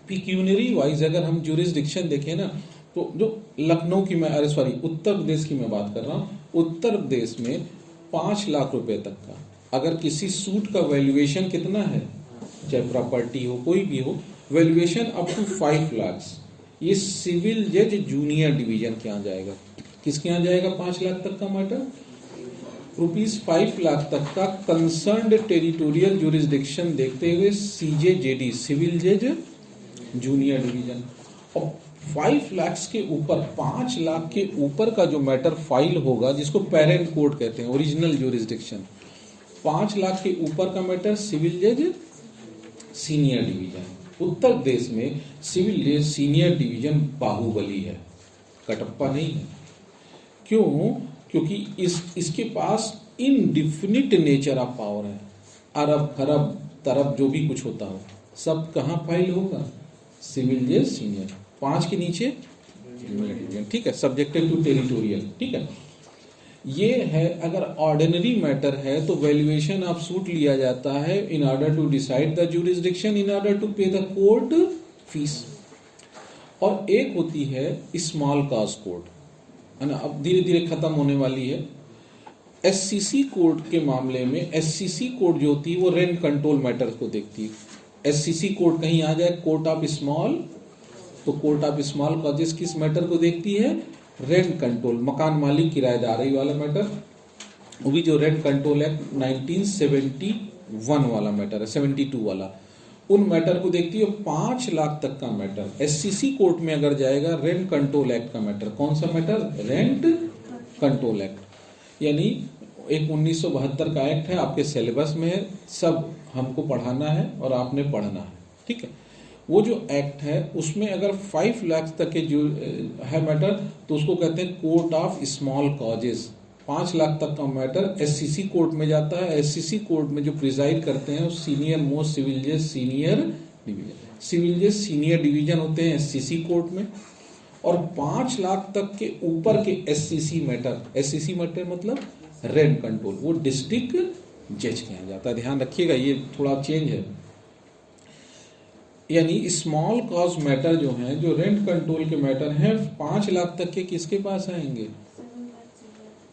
पिक्यूनरी वाइज अगर हम ज्यूरिसडिक्शन देखें ना, तो जो लखनऊ की मैं उत्तर प्रदेश की मैं बात कर रहा हूँ। उत्तर प्रदेश में 5 लाख रुपए तक का अगर किसी सूट का वैल्यूएशन कितना है, चाहे प्रॉपर्टी हो कोई भी हो, वैल्यूएशन अप टू 5 लाख, ये सिविल जज जूनियर डिवीजन के यहाँ जाएगा। किसके यहाँ जाएगा? 5 लाख तक का मैटर, ₹5 लाख तक का कंसर्न्ड टेरिटोरियल ज्यूरिसडिक्शन देखते हुए CJJD सिविल जज जूनियर डिवीजन। और 5 लाख के ऊपर, 5 लाख के ऊपर का जो मैटर फाइल होगा जिसको पेरेंट कोर्ट कहते हैं, ओरिजिनल ज्यूरिसडिक्शन, 5 लाख के ऊपर का मैटर सिविल जज सीनियर डिवीजन। उत्तर प्रदेश में सिविल जज सीनियर डिवीजन बाहुबली है, कटप्पा नहीं है। क्यों? क्योंकि इसके पास इनडिफिनिट नेचर ऑफ पावर है। अरब खरब तरब जो भी कुछ होता हो सब कहाँ फाइल होगा? सिविल जज सीनियर। 5 के नीचे जूनियर डिवीजन, ठीक है, सब्जेक्टेड टू टेरिटोरियल, ठीक है। ये है अगर ऑर्डिनरी मैटर है तो वैल्यूएशन ऑफ सूट लिया जाता है in order to decide the jurisdiction, in order to pay the court fees. और एक होती है स्मॉल कॉज कोर्ट, है ना, अब धीरे धीरे खत्म होने वाली है। SCC कोर्ट के मामले में SCC कोर्ट जो होती है वो रेंट कंट्रोल मैटर को देखती है। SCC कोर्ट कहीं आ जाए कोर्ट ऑफ स्मॉल, तो कोर्ट ऑफ स्मॉल कॉजेस किस मैटर को देखती है? रेंट कंट्रोल, मकान मालिक किराएदारी वाला मैटर, वो भी जो रेंट कंट्रोल एक्ट 1971 वाला मैटर है, 72 वाला, उन मैटर को देखती है। 5 लाख तक का मैटर SCC कोर्ट में अगर जाएगा, रेंट कंट्रोल एक्ट का मैटर, कौन सा मैटर? Rent control act. यानी एक 1972 का एक्ट है, आपके सिलेबस में है, सब हमको पढ़ाना है और आपने पढ़ना है, ठीक है। वो जो एक्ट है उसमें अगर 5 लाख तक के जो है मैटर तो उसको कहते हैं court of small causes. 5 lakh तक का मैटर SCC कोर्ट में जाता है। SCC कोर्ट में जो प्रिजाइड करते हैं वो सीनियर मोस्ट सिविल जज सीनियर डिवीजन, सिविल जज सीनियर डिवीजन होते हैं SCC कोर्ट में। और 5 लाख तक के ऊपर के SCC मैटर मतलब रेंट कंट्रोल, वो डिस्ट्रिक्ट जज के यहाँ जाता है। ध्यान रखिएगा, ये थोड़ा चेंज है। यानी स्मॉल कॉज मैटर जो हैं, जो रेंट कंट्रोल के मैटर हैं, 5 लाख तक के किसके पास आएंगे?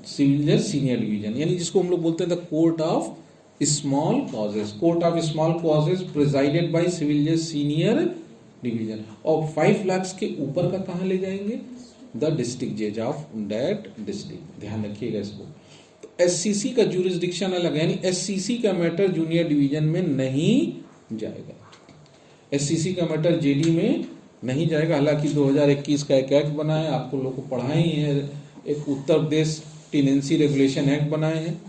सिविल जज सीनियर डिवीजन, यानी जिसको हम लोग बोलते हैं the court of small causes. Court of small causes presided by civil जज सीनियर डिवीजन। और 5 लाख के ऊपर का कहाँ ले जाएंगे? द डिस्ट्रिक्ट जज ऑफ दैट डिस्ट्रिक्ट। ध्यान रखिएगा इसको। तो SCC का ज्यूरिसडिक्शन अलग है, यानी SCC का मैटर जूनियर डिवीजन में नहीं जाएगा, SCC का मैटर JD में नहीं जाएगा। हालांकि 2021 का एक एक्ट बना है, आपको लोग को पढ़ाए ही है, एक Uttar Pradesh tenancy regulation act बनाए हैं,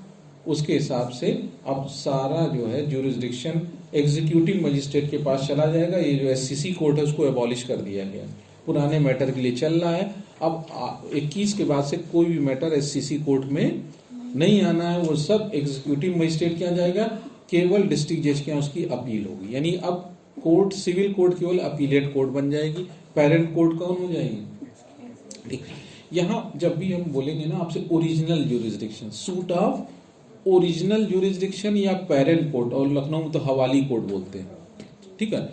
उसके हिसाब से अब सारा जो है ज्यूरिसडिक्शन एग्जीक्यूटिव मजिस्ट्रेट के पास चला जाएगा। ये जो SCC कोर्ट है उसको एबॉलिश कर दिया गया, पुराने मैटर के लिए चल रहा है। अब 21 के बाद से कोई भी मैटर SCC कोर्ट में नहीं आना है, वो सब एग्जीक्यूटिव मजिस्ट्रेट के यहाँ जाएगा, केवल डिस्ट्रिक्ट जज के यहाँ उसकी अपील होगी। यानी अब कोर्ट, सिविल कोर्ट केवल अपीलेट कोर्ट बन जाएगी, पेरेंट कोर्ट कौन हो जाएगी? ठीक। यहाँ जब भी हम बोलेंगे ना आपसे original jurisdiction, suit of original jurisdiction या पेरेंट कोर्ट, और लखनऊ में तो हवाली कोर्ट बोलते हैं, ठीक है,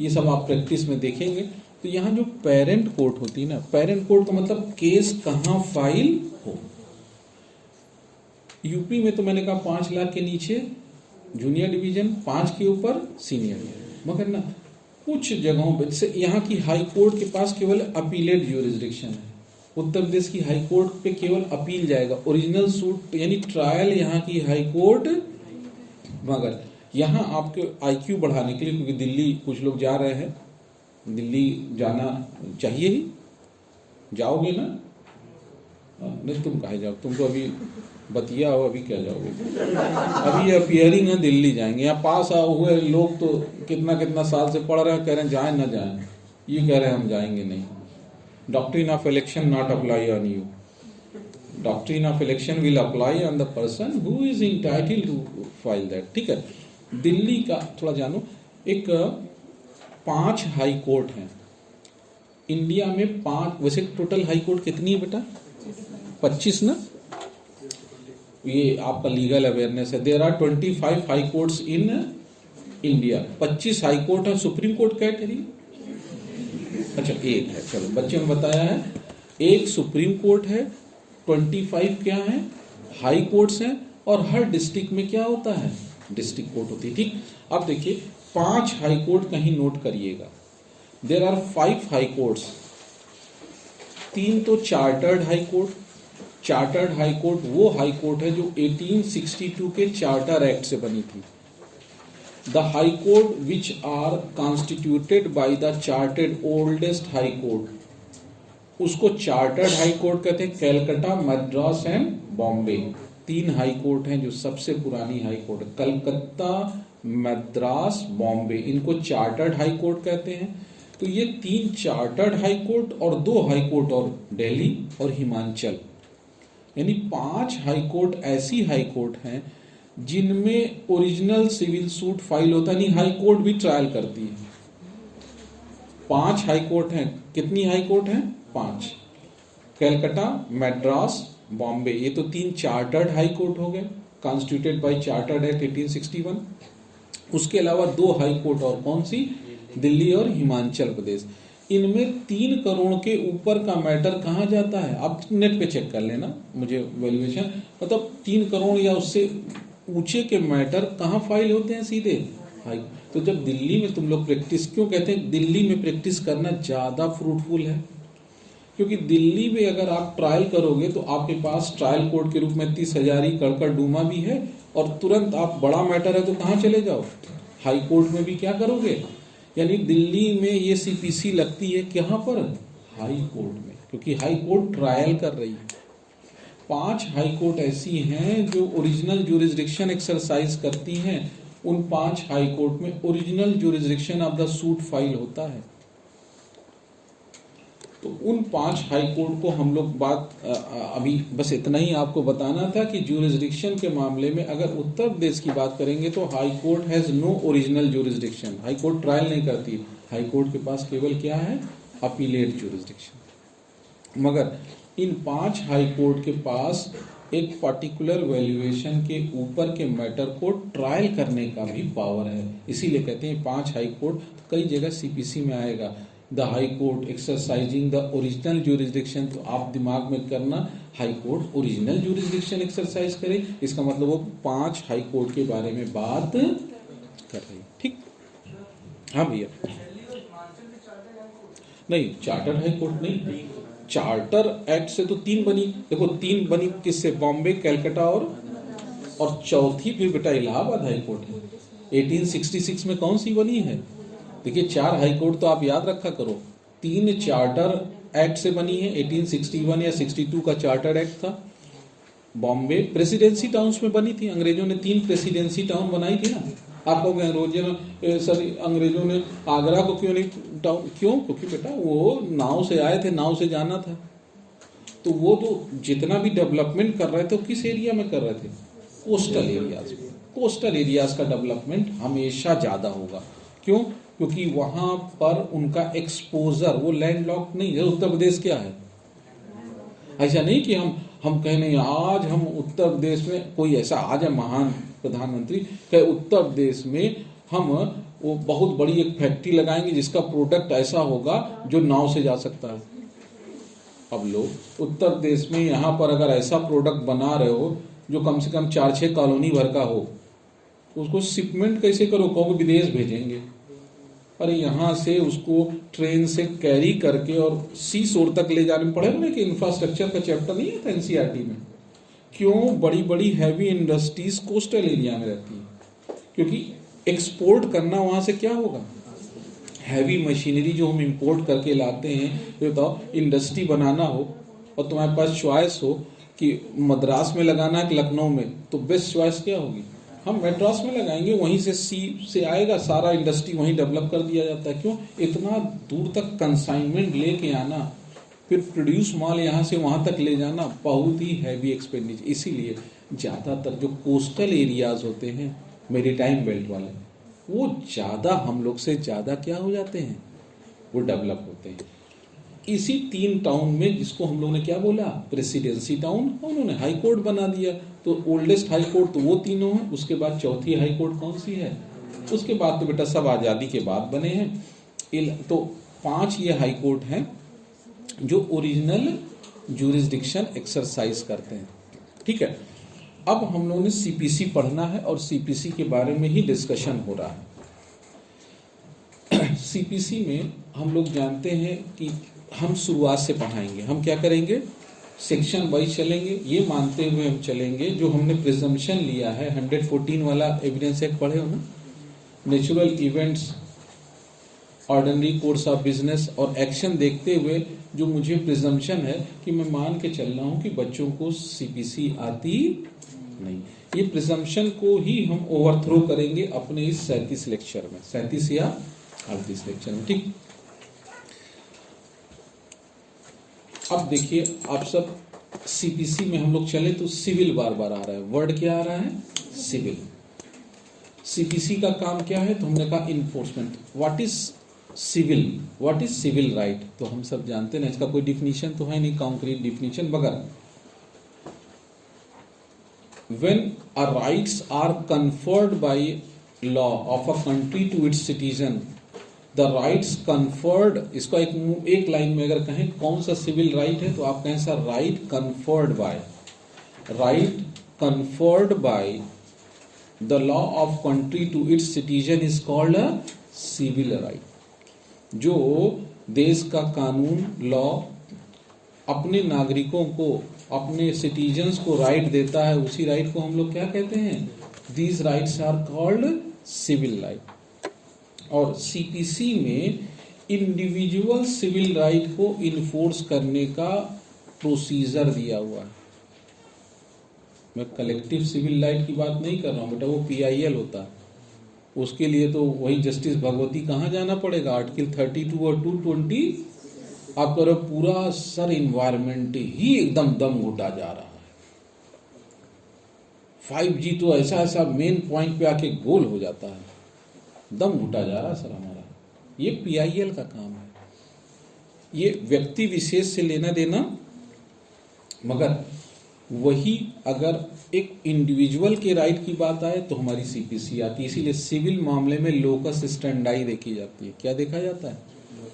ये सब आप प्रैक्टिस में देखेंगे। तो यहाँ जो पेरेंट कोर्ट होती है ना, पेरेंट कोर्ट का मतलब केस कहाँ फाइल हो। यूपी में तो मैंने कहा 5 लाख के नीचे जूनियर डिवीजन, 5 के ऊपर सीनियर डिवीजन। मगर ना कुछ जगहों पर, जैसे यहाँ की हाई कोर्ट के पास केवल अपीलेट ज्यूरिसडिक्शन है, उत्तर प्रदेश की हाई कोर्ट पे केवल अपील जाएगा, ओरिजिनल सूट यानी ट्रायल यहाँ की हाई कोर्ट। मगर यहाँ आपके IQ बढ़ाने के लिए, क्योंकि दिल्ली कुछ लोग जा रहे हैं, दिल्ली जाना चाहिए ही, जाओगे ना? नहीं, तुम कहे जाओ, तुम तो अभी बतिया हो, अभी क्या जाओगे? अभी अपीयरिंग है, दिल्ली जाएंगे। यहाँ पास हुए लोग तो कितना साल से पढ़ रहे हैं, कह रहे हैं जाए ना जाए, ये कह रहे हैं हम जाएंगे नहीं। Doctrine of election not apply on you, doctrine of election will apply on the person who is entitled to file that, ठीक है। दिल्ली का थोड़ा जानो, एक 5 हाई कोर्ट हैं इंडिया में, 5, वैसे टोटल हाई कोर्ट कितनी है बेटा? 25 ना, ये आपका लीगल अवेयरनेस है। There are 25 high courts in India. 25 high court है, सुप्रीम कोर्ट कैटेगरी, अच्छा एक है, चलो बच्चों ने बताया है, एक सुप्रीम कोर्ट है, 25 क्या है हाई कोर्ट्स हैं, और हर डिस्ट्रिक्ट में क्या होता है डिस्ट्रिक्ट कोर्ट होती है। ठीक, अब देखिए 5 हाई कोर्ट कहीं नोट करिएगा। देयर आर 5 हाई कोर्ट्स, 3 तो chartered high court. Chartered high court वो हाई कोर्ट है जो 1862 के चार्टर एक्ट से बनी थी। The high court which are constituted by the chartered oldest high court, उसको चार्टर्ड हाई कोर्ट कहते हैं। Calcutta, Madras and Bombay, 3 high court हैं जो सबसे पुरानी हाई कोर्ट है। कलकत्ता, मद्रास, बॉम्बे, इनको चार्टर्ड हाई कोर्ट कहते हैं। तो ये 3 चार्टर्ड हाई कोर्ट और 2 हाई कोर्ट और दिल्ली और हिमाचल, यानी 5 हाई कोर्ट ऐसी हाई कोर्ट हैं जिनमें ओरिजिनल सिविल सूट फाइल होता नहीं, हाई कोर्ट भी ट्रायल करती है। 5 हाई कोर्ट हैं। कितनी हाई कोर्ट हैं? 5। कैलकाटा, मद्रास, बॉम्बे, ये तो 3 चार्टर्ड हाई कोर्ट हो गए, कॉन्स्टिट्यूटेड बाय चार्टर्ड एक्ट 1861। उसके अलावा 2 हाई कोर्ट और कौन सी? दिल्ली और हिमाचल प्रदेश। इनमें 3 करोड़ के ऊपर का मैटर कहाँ जाता है? आप नेट पे चेक कर लेना, मुझे वैल्यूएशन, मतलब 3 करोड़ या उससे ऊंचे के मैटर कहाँ फाइल होते हैं? सीधे हाई। तो जब दिल्ली में तुम लोग प्रैक्टिस, क्यों कहते हैं दिल्ली में प्रैक्टिस करना ज्यादा फ्रूटफुल है? क्योंकि दिल्ली में अगर आप ट्रायल करोगे तो आपके पास ट्रायल कोर्ट के रूप में 30 हजारी कड़कड़ डूमा भी है, और तुरंत आप बड़ा मैटर है तो कहाँ चले जाओ? हाई कोर्ट में भी क्या करोगे? यानी दिल्ली में ये सीपीसी लगती है कहाँ पर? हाई कोर्ट में, क्योंकि हाई कोर्ट ट्रायल कर रही है। 5 हाई कोर्ट ऐसी हैं जो ओरिजिनल ज्यूरिसडिक्शन एक्सरसाइज करती हैं। उन 5 हाई कोर्ट में original jurisdiction of the suit file होता है। तो उन 5 हाई कोर्ट को हम लोग अभी बस इतना ही आपको बताना था कि ज्यूरिसडिक्शन के मामले में अगर उत्तर प्रदेश की बात करेंगे तो high court has no original jurisdiction. High court trial नहीं करती, हाई कोर्ट के पास केवल क्या है? Appellate jurisdiction. मगर इन 5 हाई कोर्ट के पास एक पर्टिकुलर वैल्यूएशन के ऊपर के मैटर को ट्रायल करने का भी पावर है। इसीलिए कहते हैं 5 हाई कोर्ट। कई जगह सीपीसी में आएगा the high court exercising the original jurisdiction, तो आप दिमाग में करना high court original jurisdiction exercise करे, इसका मतलब वो 5 हाई कोर्ट के बारे में बात कर रही है। ठीक, हाँ भैया, नहीं चार्टर हाई कोर्ट नहीं, चार्टर एक्ट से तो 3 बनी। देखो 3 बनी किससे? बॉम्बे, कैलकाटा और चौथी फिर बेटा इलाहाबाद हाई कोर्ट है। 1866 में कौन सी बनी है? देखिए 4 हाई कोर्ट तो आप याद रखा करो। 3 चार्टर एक्ट से बनी है, 1861 या 62 का चार्टर एक्ट था। बॉम्बे प्रेसिडेंसी टाउन्स में बनी थी, अंग्रेजों ने 3 प्रेसिडेंसी टाउन बनाई थी ना। आप कहोगे अंग्रेजों ने आगरा को क्यों नहीं टाउन? क्यों? क्योंकि बेटा वो नाव से आए थे, नाव से जाना था। तो वो तो जितना भी डेवलपमेंट कर रहे थे वो किस एरिया में कर रहे थे? कोस्टल एरियाज में। कोस्टल एरियाज का डेवलपमेंट हमेशा ज्यादा होगा। क्यों? क्योंकि वहां पर उनका एक्सपोजर, वो लैंडलॉक्ड नहीं है। उत्तर प्रदेश क्या है? ऐसा नहीं कि हम कहें नहीं आज हम उत्तर प्रदेश में कोई ऐसा आज है महान प्रधानमंत्री कहे उत्तर प्रदेश में हम वो बहुत बड़ी एक फैक्ट्री लगाएंगे जिसका प्रोडक्ट ऐसा होगा जो नाव से जा सकता है। अब लोग उत्तर प्रदेश में यहाँ पर अगर ऐसा प्रोडक्ट बना रहे हो जो कम से कम 4-6 कॉलोनी भर का हो, उसको शिपमेंट कैसे करो? कहोगे विदेश भेजेंगे। अरे यहाँ से उसको ट्रेन से कैरी करके और सी शोर तक ले जाने में पड़ेगा ना, कि इंफ्रास्ट्रक्चर का चैप्टर नहीं आता एनसीईआरटी में। क्यों? बड़ी बड़ी हैवी इंडस्ट्रीज कोस्टल एरिया में रहती है, क्योंकि एक्सपोर्ट करना वहां से क्या होगा? हैवी मशीनरी जो हम इंपोर्ट करके लाते हैं। ये बताओ इंडस्ट्री बनाना हो और तुम्हारे पास चॉइस हो कि मद्रास में लगाना है कि लखनऊ में, तो बेस्ट चॉइस क्या होगी? हम मद्रास में लगाएंगे, वहीं से सी से आएगा सारा, इंडस्ट्री वहीं डेवलप कर दिया जाता है। क्यों? इतना दूर तक कंसाइनमेंट लेके आना, फिर प्रोड्यूस माल यहाँ से वहां तक ले जाना, बहुत ही हैवी एक्सपेंडिचर। इसीलिए ज्यादातर जो कोस्टल एरियाज होते हैं मेरीटाइम बेल्ट वाले, वो ज्यादा हम लोग से ज्यादा क्या हो जाते हैं? वो डेवलप होते हैं। इसी 3 टाउन में, जिसको हम लोगों ने क्या बोला? प्रेसिडेंसी टाउन, उन्होंने हाई कोर्ट बना दिया। तो ओल्डेस्ट हाई कोर्ट तो वो तीनों है। उसके बाद चौथी हाई कोर्ट कौन सी है? उसके बाद तो बेटा सब आज़ादी के बाद बने हैं। तो 5 ये हाई कोर्ट हैं जो ओरिजिनल ज्यूरिसडिक्शन एक्सरसाइज करते हैं। ठीक है, अब हम लोगों ने सीपीसी पढ़ना है और सीपीसी के बारे में ही डिस्कशन हो रहा है। सीपीसी में हम लोग जानते हैं कि हम शुरुआत से पढ़ाएंगे। हम क्या करेंगे, सेक्शन वाइज चलेंगे, ये मानते हुए हम चलेंगे जो हमने प्रिजम्पशन लिया है 114 वाला एविडेंस एक्ट पढ़े हो ना, natural events, ordinary course of business और एक्शन देखते हुए जो मुझे प्रिजम्पशन है कि मैं मान के चल रहा हूं कि बच्चों को सीपीसी आती नहीं, ये प्रिजम्पशन को ही हम ओवरथ्रो करेंगे अपने इस 37 लेक्चर में, 37 या 38 लेक्चर में। ठीक, अब देखिए आप सब सीपीसी में हम लोग चले तो सिविल बार बार आ रहा है, वर्ड क्या आ रहा है, सिविल। सीपीसी का काम क्या है, तो हमने कहा enforcement. What is civil, what is civil right, तो हम सब जानते हैं इसका कोई डिफिनीशन तो है नहीं, कॉन्क्रीट डिफिनीशन, मगर when a rights are conferred by law of a country to its citizen, the rights conferred, इसको एक लाइन में अगर कहें कौन सा सिविल राइट है तो आप कहें sir right conferred by the law of country to its citizen is called a civil right. जो देश का कानून, लॉ अपने नागरिकों को, अपने सिटीजन्स को राइट देता है, उसी राइट को हम लोग क्या कहते हैं, these rights are called civil right. और सीपीसी में इंडिविजुअल सिविल राइट को इन्फोर्स करने का प्रोसीजर दिया हुआ है। मैं कलेक्टिव सिविल राइट की बात नहीं कर रहा हूं बेटा, वो पीआईएल होता है, उसके लिए तो वही जस्टिस भगवती कहाँ जाना पड़ेगा, आर्टिकल 32 और 220। आप करो पूरा सर इन्वायरमेंट ही एकदम दम घुटा जा रहा है, 5G तो ऐसा ऐसा मेन पॉइंट पे आके गोल हो जाता है, दम घुटा जा रहा है सर हमारा। ये पीआईएल का काम है, ये व्यक्ति विशेष से लेना देना, मगर वही अगर एक इंडिविजुअल के राइट की बात आए तो हमारी सीपीसी आती है। इसीलिए सिविल मामले में लोकस स्टैंडाई देखी जाती है। क्या देखा जाता है,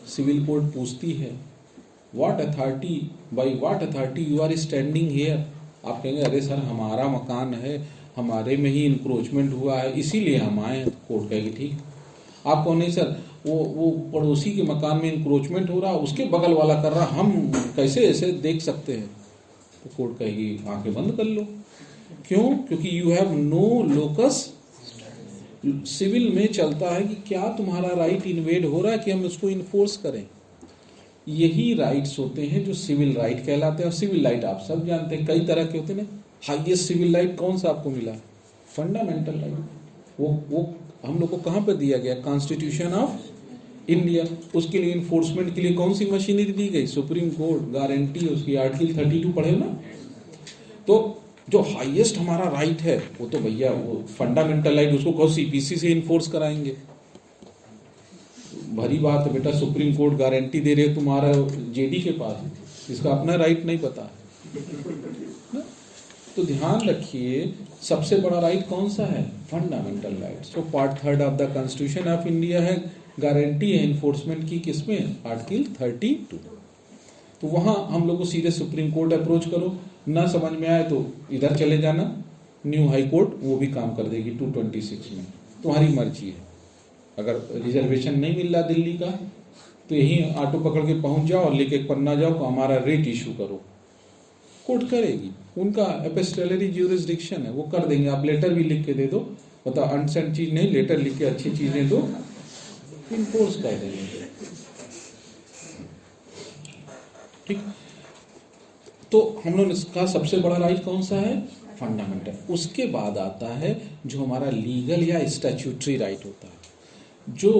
सिविल कोर्ट पूछती है what authority, by what authority you are standing here. आप कहेंगे अरे सर हमारा मकान है, हमारे में ही इंक्रोचमेंट हुआ है इसीलिए हम आए हैं। कोर्ट कहेगी ठीक। आप कहो नहीं सर वो पड़ोसी के मकान में इंक्रोचमेंट हो रहा, उसके बगल वाला कर रहा, हम कैसे ऐसे देख सकते हैं। तो कोर्ट कहेगी आंखें बंद कर लो। क्यों, क्योंकि you have no locus. Civil में चलता है कि क्या तुम्हारा राइट इन्वेड हो रहा है कि हम उसको इन्फोर्स करें। यही राइट्स होते हैं जो सिविल राइट कहलाते हैं। और सिविल राइट आप सब जानते हैं कई तरह के होते हैं ना। हाईएस्ट सिविल राइट कौन सा आपको मिला, फंडामेंटल राइट। वो हम लोग को कहाँ पर दिया गया, कॉन्स्टिट्यूशन ऑफ इंडिया। उसके लिए इन्फोर्समेंट के लिए कौन सी मशीनरी दी गई, सुप्रीम कोर्ट, गारंटी उसकी आर्टिकल 32 पढ़े ना। तो जो हाईएस्ट हमारा राइट है वो तो भैया वो फंडामेंटल राइट, उसको कहो सीपीसी से इन्फोर्स कराएंगे। भरी बात है बेटा, सुप्रीम कोर्ट गारंटी दे रहे तुम्हारा जेडी के पास, इसका अपना राइट नहीं पता है। तो ध्यान रखिए सबसे बड़ा राइट कौन सा है, फंडामेंटल राइट। तो part 3 of the constitution of India है, गारंटी है इन्फोर्समेंट की, किसमें, आर्टिकल 32। तो वहां हम लोग को सीधे सुप्रीम कोर्ट अप्रोच करो, ना समझ में आए तो इधर चले जाना, न्यू हाई कोर्ट वो भी काम कर देगी 226 में, तुम्हारी मर्जी है। अगर रिजर्वेशन नहीं मिल रहा दिल्ली का तो यही ऑटो पकड़ के पहुंच जाओ और लेके पन्ना जाओ तो हमारा रेट इशू करो, कोर्ट करेगी। उनका एपिस्टोलरी ज्यूरिसडिक्शन है, वो कर देंगे। आप लेटर भी लिख के दे दो, बता अनसेंट चीज नहीं, लेटर लिख के अच्छी चीजें दो, इन्फोर्स कर देंगे। ठीक, तो हम लोग इसका सबसे बड़ा राइट कौन सा है, फंडामेंटल। उसके बाद आता है जो हमारा लीगल या स्टैट्यूटरी राइट होता है, जो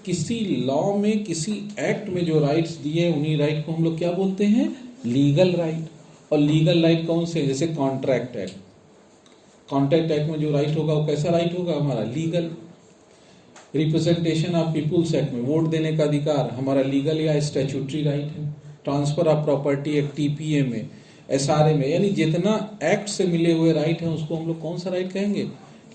किसी लॉ में किसी एक्ट में जो राइट्स दिए उन्हीं राइट को हम लोग क्या बोलते हैं, लीगल राइट। और लीगल राइट कौन से, जैसे कॉन्ट्रैक्ट एक्ट। कॉन्ट्रैक्ट एक्ट में जो राइट होगा वो कैसा राइट होगा, हमारा legal. Representation of peoples act में वोट देने का अधिकार हमारा लीगल या स्टैट्यूटरी राइट है। Transfer of property act TPA में, एसआरए में, यानी जितना एक्ट से मिले हुए राइट है उसको हम लोग कौन सा राइट कहेंगे,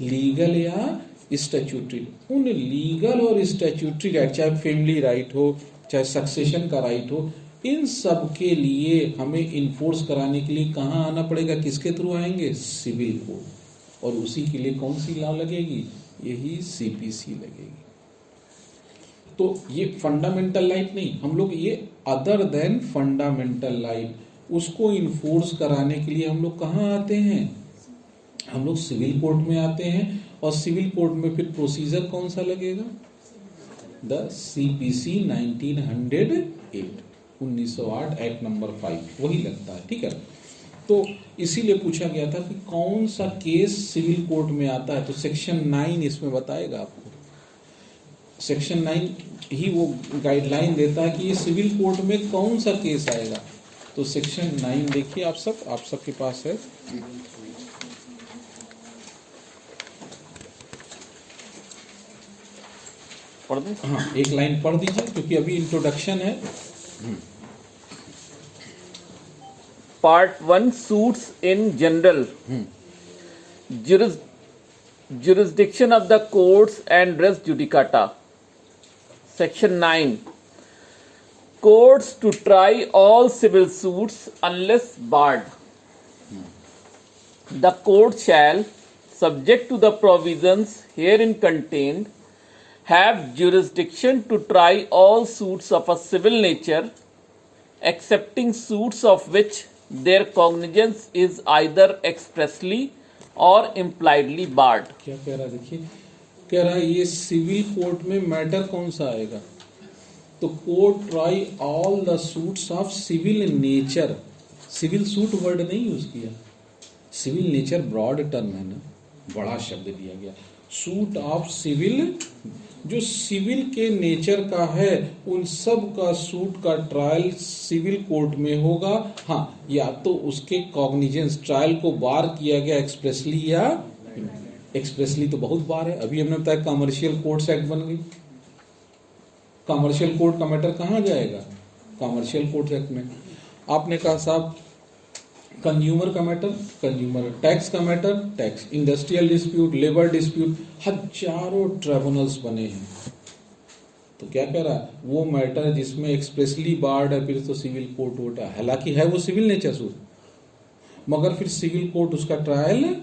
लीगल या स्टैट्यूटरी, उन लीगल और स्टैट्यूटरी राइट, चाहे फैमिली राइट हो, चाहे सक्सेशन का राइट हो, इन सब के लिए हमें इन्फोर्स कराने के लिए कहाँ आना पड़ेगा, किसके थ्रू आएंगे, सिविल कोड। और उसी के लिए कौन सी लॉ लगेगी, यही सीपीसी लगेगी। तो ये फंडामेंटल राइट नहीं, हम लोग ये अदर देन फंडामेंटल राइट, उसको इन्फोर्स कराने के लिए हम लोग कहाँ आते हैं, हम लोग सिविल कोर्ट में आते हैं। और सिविल कोर्ट में फिर प्रोसीजर कौन सा लगेगा, द सीपीसी 1908 एक्ट नंबर 5 वही लगता है, ठीक है। तो इसीलिए पूछा गया था कि कौन सा केस सिविल कोर्ट में आता है, तो सेक्शन 9 इसमें बताएगा आपको। सेक्शन 9 ही वो गाइडलाइन देता है कि ये सिविल कोर्ट में कौन सा केस आएगा। तो सेक्शन 9 देखिए आप सब के पास है। पढ़ दें? हाँ, एक लाइन पढ़ दीजिए क्योंकि अभी इंट्रोडक्शन है। Part 1 suits in general. Jurisdiction of the courts and res judicata. Section 9. Courts to try all civil suits unless barred. The court shall, subject to the provisions herein contained, have jurisdiction to try all suits of a civil nature, excepting suits of which their cognizance is either expressly or impliedly barred. क्या कह रहा है देखिए, कह रहा है ये civil court में मैटर कौन सा आएगा, तो court try all the suits of civil nature. Civil suit word नहीं यूज किया, सिविल नेचर ब्रॉड टर्म है ना, बड़ा शब्द दिया गया। सूट ऑफ सिविल, जो सिविल के नेचर का है, उन सब का सूट का ट्रायल सिविल कोर्ट में होगा। हाँ, या तो उसके कॉग्निजेंस, ट्रायल को बार किया गया एक्सप्रेसली या एक्सप्रेसली, तो बहुत बार है। अभी हमने बताया कमर्शियल कोर्ट्स एक्ट बन गई, कमर्शियल कोर्ट का मैटर कहाँ जाएगा, कमर्शियल कोर्ट एक्ट में। आपने कहा साहब कंज्यूमर का मैटर, कंज्यूमर, टैक्स का matter, tax, industrial dispute, labour dispute, हजारों ट्रिब्यूनल्स बने हैं। तो क्या कह रहा है, वो मैटर जिसमें एक्सप्रेसली बार्ड है, फिर तो सिविल कोर्ट होता है। हालांकि है वो सिविल नेचर सूट, मगर फिर सिविल कोर्ट उसका ट्रायल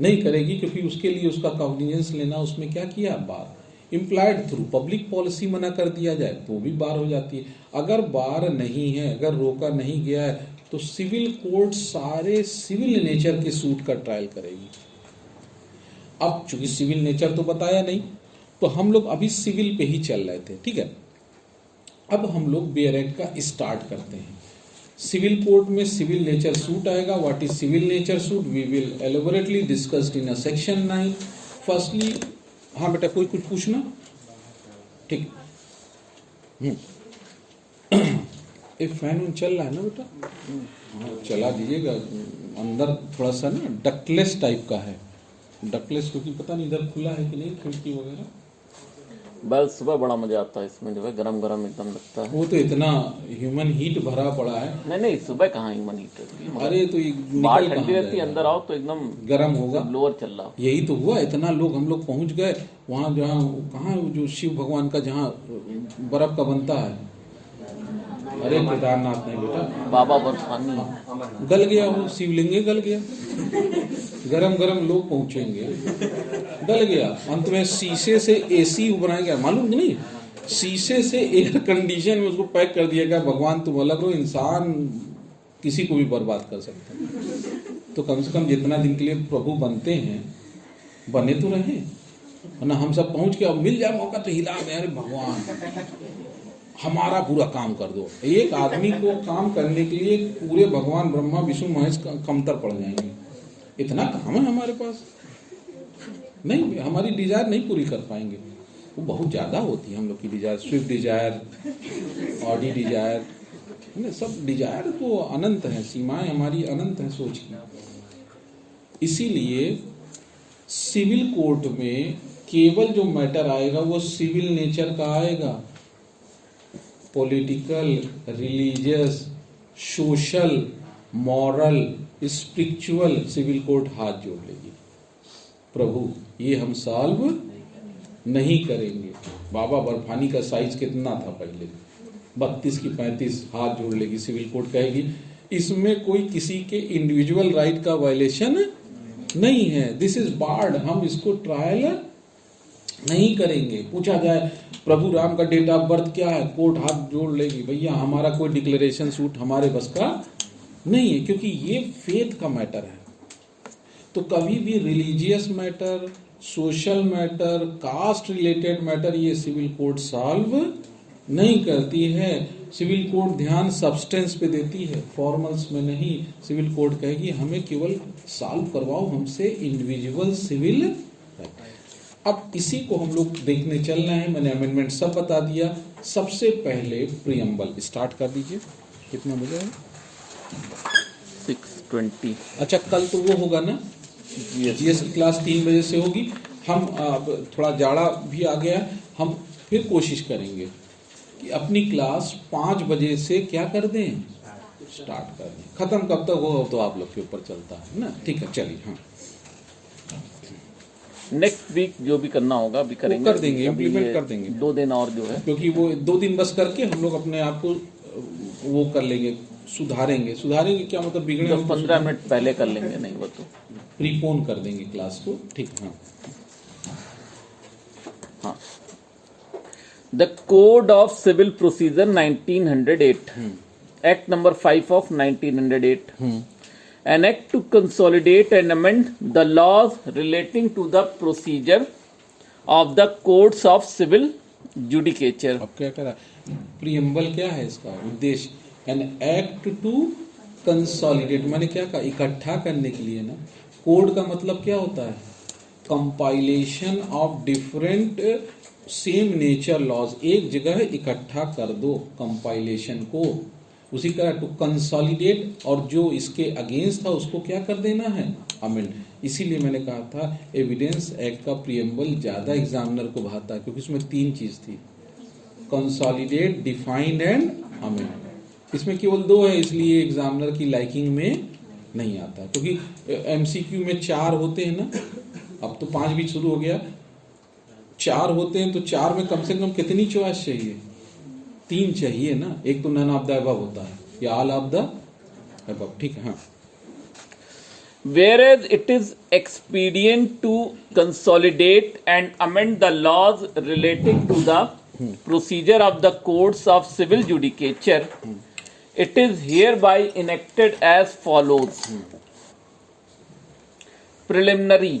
नहीं करेगी, क्योंकि उसके लिए उसका कॉग्निजेंस लेना, उसमें क्या किया, बार। इम्प्लाइड थ्रू पब्लिक पॉलिसी मना कर दिया जाए तो भी बार हो जाती है। अगर बार नहीं है, अगर रोका नहीं गया है, तो सिविल कोर्ट सारे सिविल नेचर के सूट का ट्रायल करेगी। अब चूंकि सिविल नेचर तो बताया नहीं, तो हम लोग अभी सिविल पे ही चल रहे थे, ठीक है। अब हम लोग बेयर एक्ट का स्टार्ट करते हैं। सिविल कोर्ट में सिविल नेचर सूट आएगा। What is civil nature suit, we will elaborately discussed in section 9। Firstly, हाँ बेटा कोई कुछ पूछना, ठीक। एक फैन चल रहा है ना बेटा, हाँ चला दीजिएगा। अंदर थोड़ा सा ना डकलेस टाइप का है, डकलेस, क्योंकि पता नहीं इधर खुला है कि नहीं खिड़की वगैरह। बस सुबह बड़ा मजा आता है इसमें, जो है गरम गरम एकदम लगता है। वो तो इतना ह्यूमन हीट भरा पड़ा है। नहीं सुबह कहाँ ह्यूमन हीट है, अरे तो बाहर ठंडी रहती है, अंदर आओ तो एकदम गर्म होगा। लोअर चल रहा। यही तो हुआ, इतना लोग हम लोग पहुंच गए वहाँ, जहाँ कहाँ जो शिव भगवान का जहाँ बर्फ का बनता है, अरे केदारनाथ नहीं बेटा, बाबा बर्फानी गल गया, वो शिवलिंग गल गया। गरम गरम लोग पहुंचेंगे, गल गया। अंत में शीशे से एसी बनाया गया, मालूम नहीं, शीशे से एयर कंडीशन में उसको पैक कर दिया गया। भगवान तुम अलग हो, इंसान किसी को भी बर्बाद कर सकते हैं। तो कम से कम जितना दिन के लिए प्रभु बनते हैं, बने तो रहे, वरना हम सब पहुंच के अब मिल जाए मौका तो हिला दे, अरे भगवान हमारा पूरा काम कर दो। एक आदमी को काम करने के लिए पूरे भगवान ब्रह्मा विष्णु महेश कमतर पड़ जाएंगे। इतना काम है हमारे पास, नहीं हमारी डिजायर नहीं पूरी कर पाएंगे, वो बहुत ज़्यादा होती है हम लोग की desire. Swift Dzire, Audi desire, सब डिजायर तो अनंत है, सीमाएं हमारी अनंत है सोच की। इसीलिए सिविल कोर्ट में केवल जो मैटर आएगा वो सिविल नेचर का आएगा। Political, religious, social, moral, spiritual, civil court हाथ जोड़ लेगी, प्रभु ये हम सॉल्व नहीं करेंगे। बाबा बर्फानी का साइज कितना था पहले, 32 की 35 हाथ जोड़ लेगी, सिविल कोड कहेगी। इसमें कोई किसी के इंडिविजुअल राइट का वायलेशन नहीं है। दिस इज बार्ड, हम इसको ट्रायल नहीं करेंगे। पूछा जाए प्रभु राम का डेट ऑफ बर्थ क्या है, कोर्ट हाथ जोड़ लेगी, भैया हमारा कोई डिक्लेरेशन सूट हमारे बस का नहीं है, क्योंकि ये फेथ का मैटर है। तो कभी भी religious matter, social matter, caste related matter ये सिविल कोड सॉल्व नहीं करती है। सिविल कोड ध्यान सब्सटेंस पे देती है, फॉर्मल्स में नहीं। सिविल कोड कहेगी हमें केवल सॉल्व करवाओ हमसे इंडिविजुअल सिविल राइट। अब इसी को हम लोग देखने चल रहे हैं। मैंने अमेंडमेंट सब बता दिया। सबसे पहले प्रीएम्बल स्टार्ट कर दीजिए। कितना बजे है? 6:20। अच्छा, कल तो वो होगा ना, जीएस की क्लास 3 बजे से होगी। हम अब थोड़ा जाड़ा भी आ गया, हम फिर कोशिश करेंगे कि अपनी क्लास 5 बजे से क्या कर दें, स्टार्ट कर दें। खत्म कब तक हो तो आप लोग के ऊपर चलता है ना। ठीक है, चलिए। हाँ, नेक्स्ट वीक जो भी करना होगा अभी करेंगे, कर देंगे, इम्प्लीमेंट कर देंगे। 2 दिन और जो है, क्योंकि वो 2 दिन बस करके हम लोग अपने आप को वो कर लेंगे, सुधारेंगे। सुधारेंगे क्या मतलब, बिगड़े 15 मिनट पहले कर लेंगे, नहीं वो तो प्रीपोन कर देंगे क्लास को। ठीक। हाँ, the code of civil procedure 1908, act number 5 of 1908, an act to consolidate and amend the laws relating to the procedure of the courts of civil judicature. अब क्या करा, प्रीएम्बल क्या है इसका उद्देश्य, एन एक्ट टू कंसोलिडेट, मैंने क्या कहा, इकट्ठा करने के लिए ना। कोड का मतलब क्या होता है, compilation of different same nature laws, एक जगह इकट्ठा कर दो कंपाइलेशन को। उसी का टू कंसोलिडेट, और जो इसके अगेंस्ट था उसको क्या कर देना है, अमेंड। इसीलिए मैंने कहा था एविडेंस एक्ट का प्रीएम्बल ज्यादा एग्जामिनर को भाता है, क्योंकि उसमें 3 चीज थी, कंसोलिडेट, डिफाइन एंड अमेंड। इसमें केवल 2 है, इसलिए एग्जामिनर की लाइकिंग में नहीं आता, क्योंकि एमसीक्यू में 4 होते हैं ना, अब तो 5 भी शुरू हो गया। 4 होते हैं तो 4 में कम से कम कितनी चॉइस चाहिए, 3 चाहिए ना। एक तो नन ऑफ द अबव होता है या ऑल ऑफ द अबव। ठीक है। हाँ, whereas it is expedient to consolidate and amend the laws relating to the procedure of the courts of civil judicature, it is hereby enacted as follows. Preliminary.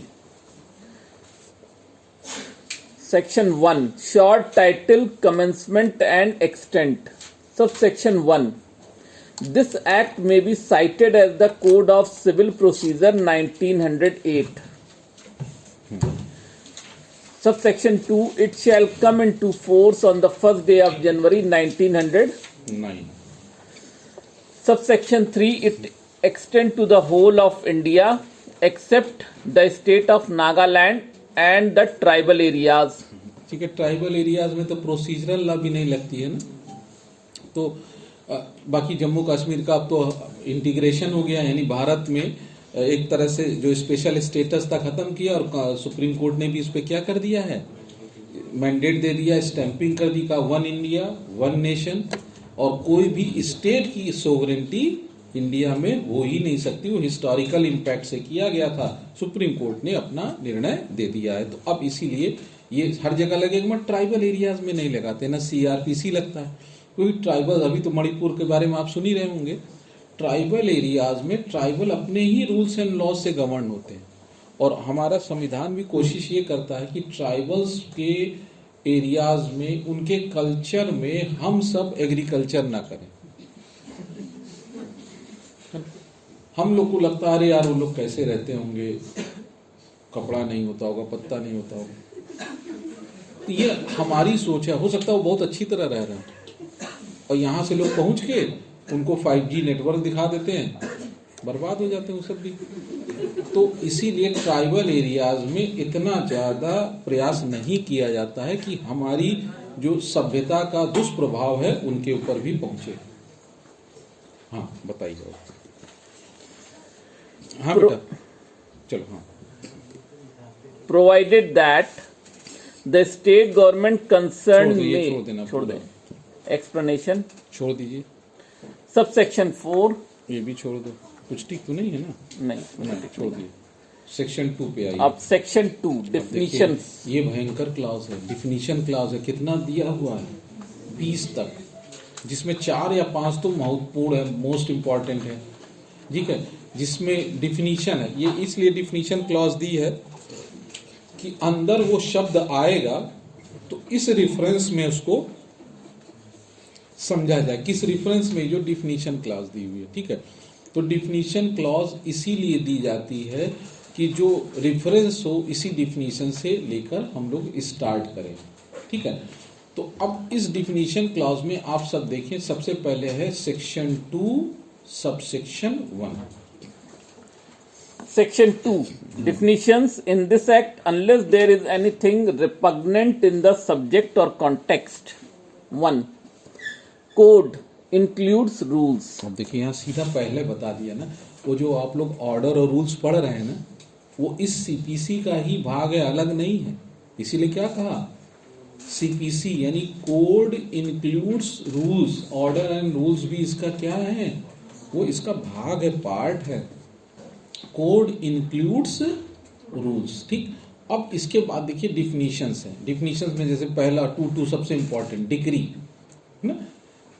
Section 1, short title, commencement and extent. Subsection 1, this act may be cited as the Code of Civil Procedure 1908. Subsection 2, it shall come into force on the first day of January 1909. Subsection 3, it extend to the whole of India except the state of Nagaland and the tribal areas. ठीक है, tribal areas में तो procedural law भी नहीं लगती है ना। तो बाकी जम्मू कश्मीर का अब तो इंटीग्रेशन हो गया, यानी भारत में एक तरह से जो स्पेशल स्टेटस था खत्म किया, और सुप्रीम कोर्ट ने भी इस पे क्या कर दिया है, मैंडेट दे दिया, स्टैंपिंग कर दी का 1 इंडिया 1 नेशन, और कोई भी स्टेट की सोवरेंटी इंडिया में हो ही नहीं सकती। वो हिस्टोरिकल इम्पैक्ट से किया गया था, सुप्रीम कोर्ट ने अपना निर्णय दे दिया है। तो अब इसीलिए ये हर जगह लगेगा, मगर ट्राइबल एरियाज में नहीं लगाते ना, सीआरपीसी लगता है। क्योंकि ट्राइबल, अभी तो मणिपुर के बारे में आप सुन ही रहे होंगे, ट्राइबल एरियाज में ट्राइबल अपने ही रूल्स एंड लॉज से गवर्न होते हैं। और हमारा संविधान भी कोशिश ये करता है कि ट्राइबल्स के एरियाज में, उनके कल्चर में हम सब एग्रीकल्चर ना करें। हम लोग को लगता है अरे यार वो लोग कैसे रहते होंगे, कपड़ा नहीं होता होगा, पत्ता नहीं होता होगा। तो ये हमारी सोच है। हो सकता है वो बहुत अच्छी तरह रह रहे हैं, और यहाँ से लोग पहुंच के उनको 5G नेटवर्क दिखा देते हैं, बर्बाद हो जाते हैं वो सब भी। तो इसीलिए ट्राइबल एरियाज में इतना ज्यादा प्रयास नहीं किया जाता है कि हमारी जो सभ्यता का दुष्प्रभाव है उनके ऊपर भी पहुंचे। हाँ, बताइए। हाँ बेटा, चलो। हाँ, Provided that The state government concerned छोड़ दो, ये may छोड़ देना, छोड़ पूरा। दें explanation छोड़ दीजिए, subsection 4 ये भी छोड़ दो, कुछ ठीक तो नहीं है ना? नहीं छोड़ दिए। सेक्शन 2 पे आइए। अब section 2 अब देखिए, definitions ये भयंकर क्लास है, डिफिनीशन क्लास है। कितना दिया हुआ है? 20 तक, जिसमें 4 या 5 तो महत्वपूर्ण है, मोस्ट इंपॉर्टेंट है, ठीक है, जिसमें डिफिनीशन है। ये इसलिए डिफिनीशन क्लॉज दी है कि अंदर वो शब्द आएगा तो इस रेफरेंस में उसको समझा जाए, किस रेफरेंस में, जो डिफिनीशन क्लॉज दी हुई है, ठीक है। तो डिफिनीशन क्लॉज इसीलिए दी जाती है कि जो रेफरेंस हो इसी डिफिनीशन से लेकर हम लोग स्टार्ट करें, ठीक है। तो अब इस डिफिनीशन क्लॉज में आप सब देखें, सबसे पहले है section 2 subsection 1। Section 2 definitions in this act unless there is anything repugnant in the subject or context. 1. Code includes rules. अब देखिए यहाँ सीधा पहले बता दिया ना, वो जो आप लोग ऑर्डर और रूल्स पढ़ रहे हैं ना, वो इस सीपीसी का ही भाग है, अलग नहीं है। इसीलिए क्या कहा, सीपीसी यानी code includes rules, order and rules भी इसका क्या है, वो इसका भाग है, पार्ट है। कोड इंक्लूड्स रूल्स, ठीक। अब इसके बाद देखिए डिफिनीशंस है। डिफिनीशंस में जैसे पहला 2 सबसे इंपॉर्टेंट, डिक्री ना,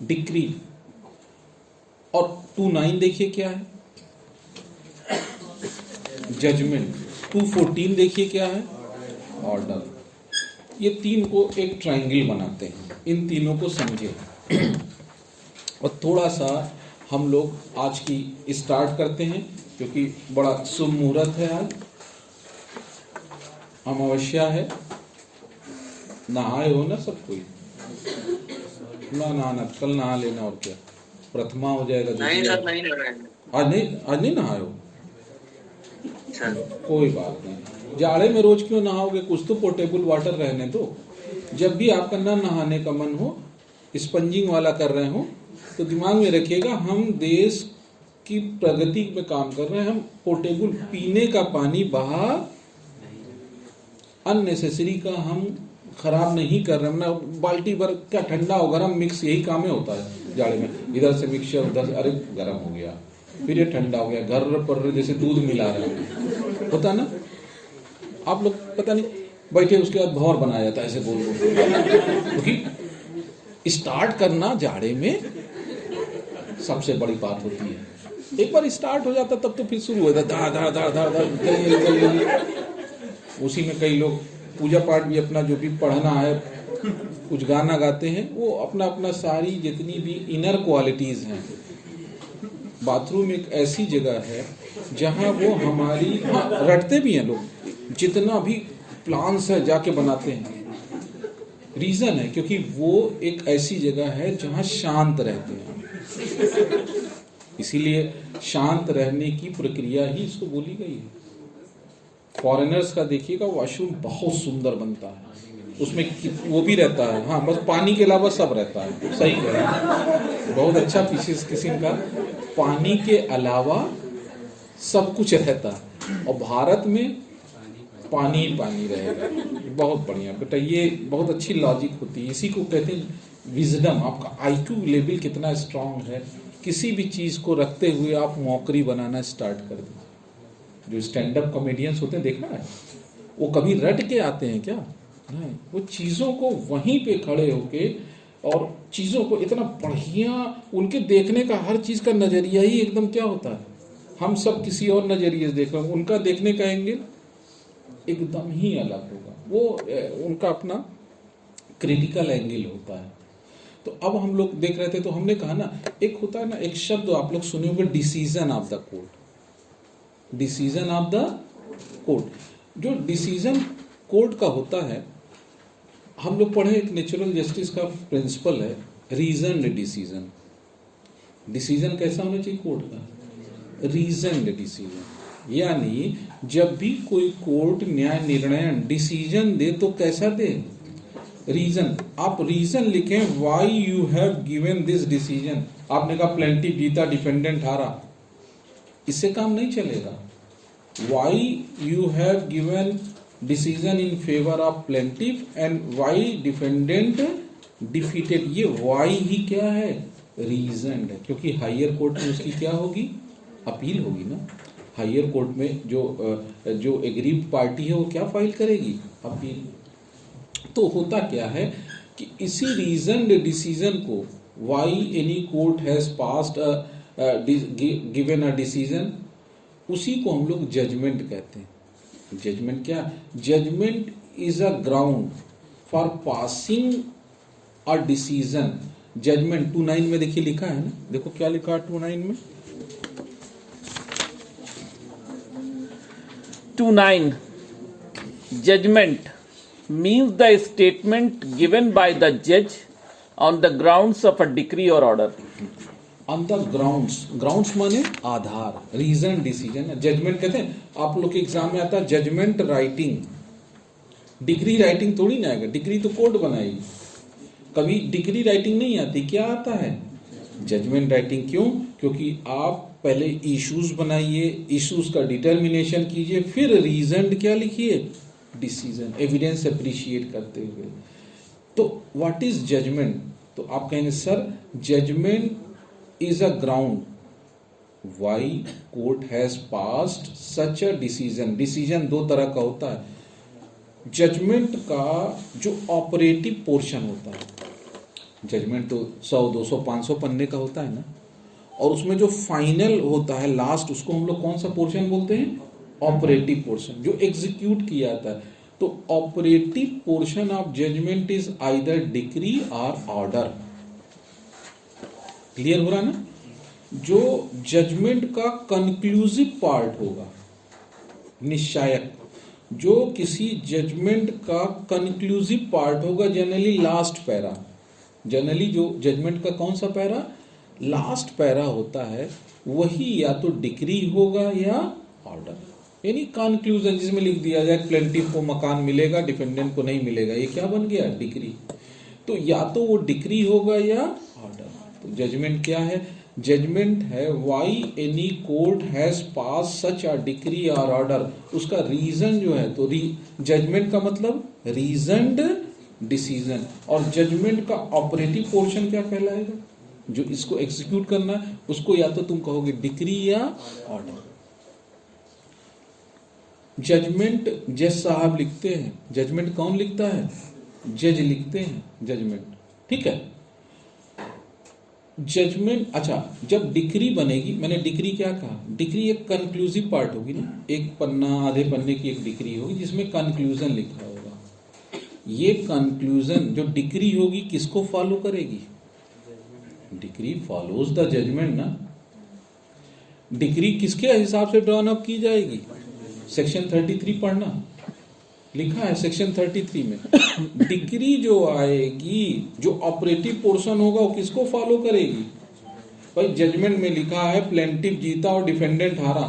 डिक्री। और 2(9) देखिए क्या है, जजमेंट। 2(14) देखिए क्या है, ऑर्डर। ये 3 को एक ट्रायंगल बनाते हैं, इन तीनों को समझे। और थोड़ा सा हम लोग आज की स्टार्ट करते हैं, क्योंकि बड़ा शुभ मुहूर्त है आज, अमावस्या है। नहाए हो ना सब कोई? ना नहाना, कल नहा लेना, और क्या, प्रथमा हो जाएगा। नहीं सर, नहीं लगाएंगे आज नहीं नहाए हो? सर। कोई बात नहीं, जाड़े में रोज क्यों नहाओगे, कुछ तो पोर्टेबल वाटर रहने दो। जब भी आपका ना नहाने का मन हो, स्पंजिंग वाला कर रहे हो, तो दिमाग में रखिएगा हम देश की प्रगति में काम कर रहे हैं। हम पोर्टेबल पीने का पानी बाहर अननेसेसरी का हम खराब नहीं कर रहे हैं ना। बाल्टी भर क्या ठंडा हो गरम मिक्स, यही काम है होता है जाड़े में। इधर से मिक्सचर, उधर से, अरे गर्म हो गया, फिर ये ठंडा हो गया, घर पर जैसे दूध मिला रहे हैं, होता ना। आप लोग पता नहीं बैठे, उसके बाद भौर बनाया जाता है ऐसे गोल गोल, क्योंकि स्टार्ट करना जाड़े में सबसे बड़ी बात होती है। एक बार स्टार्ट हो जाता तब तो फिर शुरू हो जाता धार धार धार धार धार। उसी में कई लोग पूजा पाठ भी अपना जो भी पढ़ना है, कुछ गाना गाते हैं, वो अपना अपना सारी जितनी भी इनर क्वालिटीज हैं। बाथरूम एक ऐसी जगह है जहाँ वो हमारी, हाँ रटते भी हैं लोग, जितना भी प्लान्स है जाके बनाते हैं। रीजन है क्योंकि वो एक ऐसी जगह है जहाँ शांत रहते हैं, इसीलिए शांत रहने की प्रक्रिया ही इसको बोली गई है। फॉरेनर्स का देखिएगा वॉशरूम बहुत सुंदर बनता है, उसमें वो भी रहता है, हाँ बस पानी के अलावा सब रहता है। सही कह रहे हैं, बहुत अच्छा पीसेस किस्म का, पानी के अलावा सब कुछ रहता है। और भारत में पानी ही पानी रहेगा। बहुत बढ़िया बेटा, ये बहुत अच्छी लॉजिक होती है, इसी को कहते हैं विजडम। आपका आईक्यू लेवल कितना स्ट्रांग है, किसी भी चीज को रखते हुए आप मौकरी बनाना स्टार्ट कर दें। जो स्टैंड अप कॉमेडियंस होते हैं, देखना है, वो कभी रट के आते हैं क्या? नहीं, वो चीजों को वहीं पे खड़े होके और चीजों को इतना बढ़िया, उनके देखने का हर चीज का नजरिया ही एकदम क्या होता है, हम सब किसी और नजरिए से देख रहे हैं, उनका देखने का एंगल एकदम ही अलग होगा। वो उनका अपना क्रिटिकल एंगल होता है। तो अब हम लोग देख रहे थे, तो हमने कहा ना, एक होता है ना, एक शब्द आप लोग सुने होंगे, decision of the court. Decision of the court, जो डिसीजन कोर्ट का होता है, हम लोग पढ़े एक नेचुरल जस्टिस का प्रिंसिपल है, रीजन डिसीजन। डिसीजन कैसा होना चाहिए कोर्ट का? Reason decision. यानी जब भी कोई कोर्ट न्याय निर्णय डिसीजन दे तो कैसा दे? रीजन। आप रीजन लिखें, why you have given this decision. आपने कहा प्लेंटिफ जीता, डिफेंडेंट हारा, इससे काम नहीं चलेगा। Why you have given decision in favour of plaintiff and why defendant defeated. ये वाई ही क्या है, रीजन है, क्योंकि हायर कोर्ट में उसकी क्या होगी, अपील होगी ना। हायर कोर्ट में जो एग्रीव्ड पार्टी है वो क्या फाइल करेगी, अपील। तो होता क्या है कि इसी रीजन डिसीजन को why any court has passed given a decision, उसी को हम लोग जजमेंट कहते हैं। जजमेंट क्या, judgment is a ground for passing a decision. Judgment 29 में देखिए लिखा है ना, देखो क्या लिखा है 29 में। 29. Judgment means the statement given by the judge on the grounds of a decree or order. On the grounds माने आधार, रीजन डिसीजन। जजमेंट कहते हैं, आप लोग के एग्जाम में आता है जजमेंट राइटिंग, डिग्री राइटिंग थोड़ी ना आएगा, डिग्री तो कोर्ट बनाएगी। कभी डिग्री राइटिंग नहीं आती, क्या आता है, जजमेंट राइटिंग। क्यों, क्योंकि आप पहले इश्यूज बनाइए, इश्यूज का डिटर्मिनेशन कीजिए, फिर रीजन क्या लिखिए, डिसीजन, एविडेंस अप्रिशिएट करते हुए। तो व्हाट इज जजमेंट, तो आप कहेंगे sir judgment is a ground why court has passed such a decision। Decision दो तरह का होता है। जजमेंट का जो ऑपरेटिव पोर्शन होता है, जजमेंट तो 100 200 500 पन्ने का होता है ना, और उसमें जो फाइनल होता है लास्ट, उसको हम लोग कौन सा पोर्शन बोलते हैं, ऑपरेटिव पोर्शन, जो एग्जीक्यूट किया जाता है। तो operative portion of judgment is either decree और ऑर्डर। क्लियर हो रहा ना। जो जजमेंट का कंक्लूसिव पार्ट होगा, निश्चायक, जो किसी जजमेंट का कंक्लूसिव पार्ट होगा, जनरली लास्ट पैरा, जनरली जो जजमेंट का कौन सा पैरा, लास्ट पैरा होता है, वही या तो डिक्री होगा या ऑर्डर, यानी कंक्लूजन, जिसमें लिख दिया जाए प्लेंटिफ को मकान मिलेगा, डिफेंडेंट को नहीं मिलेगा, ये क्या बन गया, डिक्री। तो या तो वो डिक्री होगा या ऑर्डर। तो जजमेंट क्या है, जजमेंट है why any court has pass such a decree और ऑर्डर। उसका रीजन जो है, तो जजमेंट का मतलब रीजनड डिसीजन, और जजमेंट का ऑपरेटिव पोर्शन क्या कहलाएगा, जो इसको एग्जीक्यूट करना है, उसको या तो तुम कहोगे डिक्री या ऑर्डर। जजमेंट जज साहब लिखते हैं, जजमेंट कौन लिखता है, जज लिखते हैं जजमेंट, ठीक है। जजमेंट, अच्छा, जब डिक्री बनेगी, मैंने डिक्री क्या कहा, डिक्री एक कंक्लूसिव पार्ट होगी ना, एक पन्ना आधे पन्ने की एक डिक्री होगी जिसमें कंक्लूजन लिखा होगा। ये कंक्लूजन जो डिक्री होगी किसको फॉलो करेगी, डिक्री फॉलोज द जजमेंट ना। डिक्री किसके हिसाब से ड्रॉन अप की जाएगी, सेक्शन 33 पढ़ना, लिखा है सेक्शन 33 में। डिक्री जो आएगी, जो ऑपरेटिव पोर्शन होगा, वो किसको फॉलो करेगी, भाई जजमेंट में लिखा है प्लेंटिफ जीता और डिफेंडेंट हारा,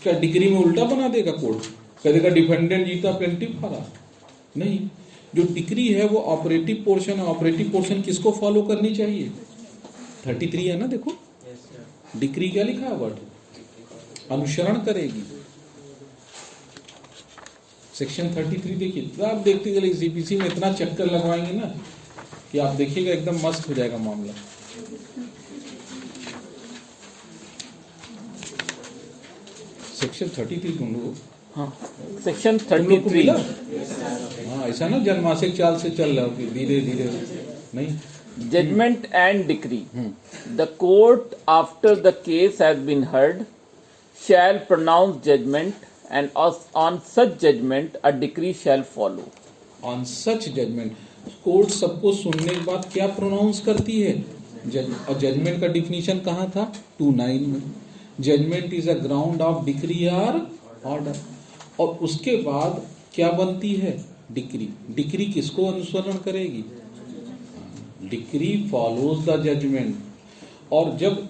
क्या डिक्री में उल्टा बना देगा कोर्ट, कह देगा डिफेंडेंट जीता प्लेंटिफ हारा, नहीं। जो डिक्री है वो ऑपरेटिव पोर्शन है, ऑपरेटिव पोर्शन किसको फॉलो करनी चाहिए, 33 है ना, देखो डिक्री क्या लिखा है वर्ड, अनुसरण करेगी। सेक्शन 33 देखिए, तो आप देखते चले सीपीसी में इतना चक्कर लगवाएंगे ना कि आप देखिएगा एकदम मस्त हो जाएगा मामला। सेक्शन 33 तुम लोग, हाँ, सेक्शन 33, हाँ ऐसा ना जनमासिक चाल से चल रहा हो कि धीरे धीरे नहीं। judgment and decree. The court, after the case has been heard, shall pronounce judgment, and on such judgment a decree shall follow. On such judgment, court सबको सुनने के बाद क्या प्रोनाउंस करती है, और जजमेंट का डिफिनीशन कहाँ था, 29 में। Judgment is a ground of decree और ऑर्डर, और उसके बाद क्या बनती है, डिक्री। डिक्री किसको अनुसरण करेगी, डिक्री फॉलोज द जजमेंट। और जब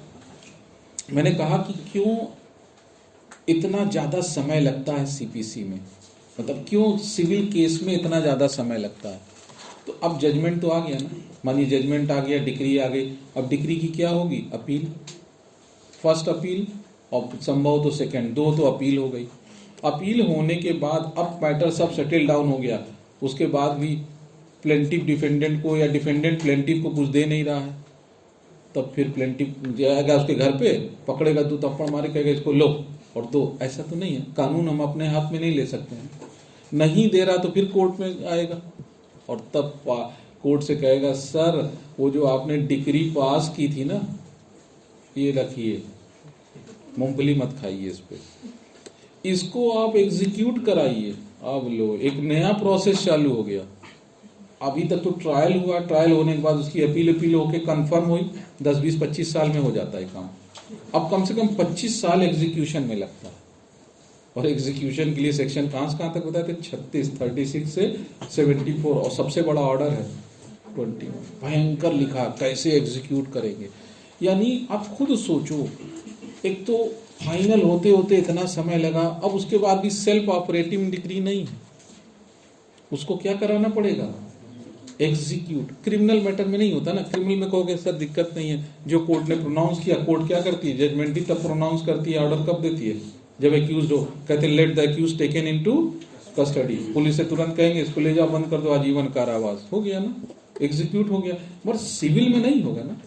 मैंने कहा कि क्यों इतना ज्यादा समय लगता है सीपीसी में, मतलब क्यों सिविल केस में इतना ज्यादा समय लगता है, तो अब जजमेंट तो आ गया ना, मानिए जजमेंट आ गया, डिक्री आ गई, अब डिक्री की क्या होगी, अपील, फर्स्ट अपील और संभव तो सेकंड, दो तो अपील हो गई। अपील होने के बाद अब मैटर सब सेटल डाउन हो गया, उसके बाद भी प्लेंटिव डिफेंडेंट को या डिफेंडेंट प्लेंटिव को कुछ दे नहीं रहा है, तब फिर प्लेंटिव जाएगा उसके घर पे, पकड़ेगा, 2 थप्पड़ मारे, कहेगा इसको लो और दो। ऐसा तो नहीं है, कानून हम अपने हाथ में नहीं ले सकते हैं। नहीं दे रहा तो फिर कोर्ट में आएगा और तब कोर्ट से कहेगा सर वो जो आपने डिग्री पास की थी ना, ये रखिए, मूंगफली मत खाइए इस पे, इसको आप एग्जीक्यूट कराइए। अब लो, एक नया प्रोसेस चालू हो गया। अभी तक तो ट्रायल हुआ, ट्रायल होने के बाद उसकी अपील होके कंफर्म हुई, 10, 20, 25 साल में हो जाता है काम। अब कम से कम 25 साल एग्जीक्यूशन में लगता है। और एग्जीक्यूशन के लिए सेक्शन कहां तक बताए थे? 36 से 74, और सबसे बड़ा ऑर्डर है 20। भयंकर लिखा, कैसे एग्जीक्यूट करेंगे। यानी आप खुद सोचो, एक तो फाइनल होते होते इतना समय लगा, अब उसके बाद भी सेल्फ ऑपरेटिंग डिग्री नहीं है, उसको क्या कराना पड़ेगा? एग्जीक्यूट। क्रिमिनल मैटर में नहीं होता ना, क्रिमिनल में कहोगे सर दिक्कत नहीं है, जो कोर्ट ने प्रोनाउंस किया, कोर्ट क्या करती है? जजमेंट ही तब प्रोनाउंस करती है, ऑर्डर कब देती है? जब एक्यूज हो, कहते हैं let the accused taken into custody. Police से तुरंत कहेंगे इसको ले जाओ, बंद कर दो, आजीवन कारावास, हो गया ना, एग्जीक्यूट हो गया। मगर सिविल में नहीं होगा ना।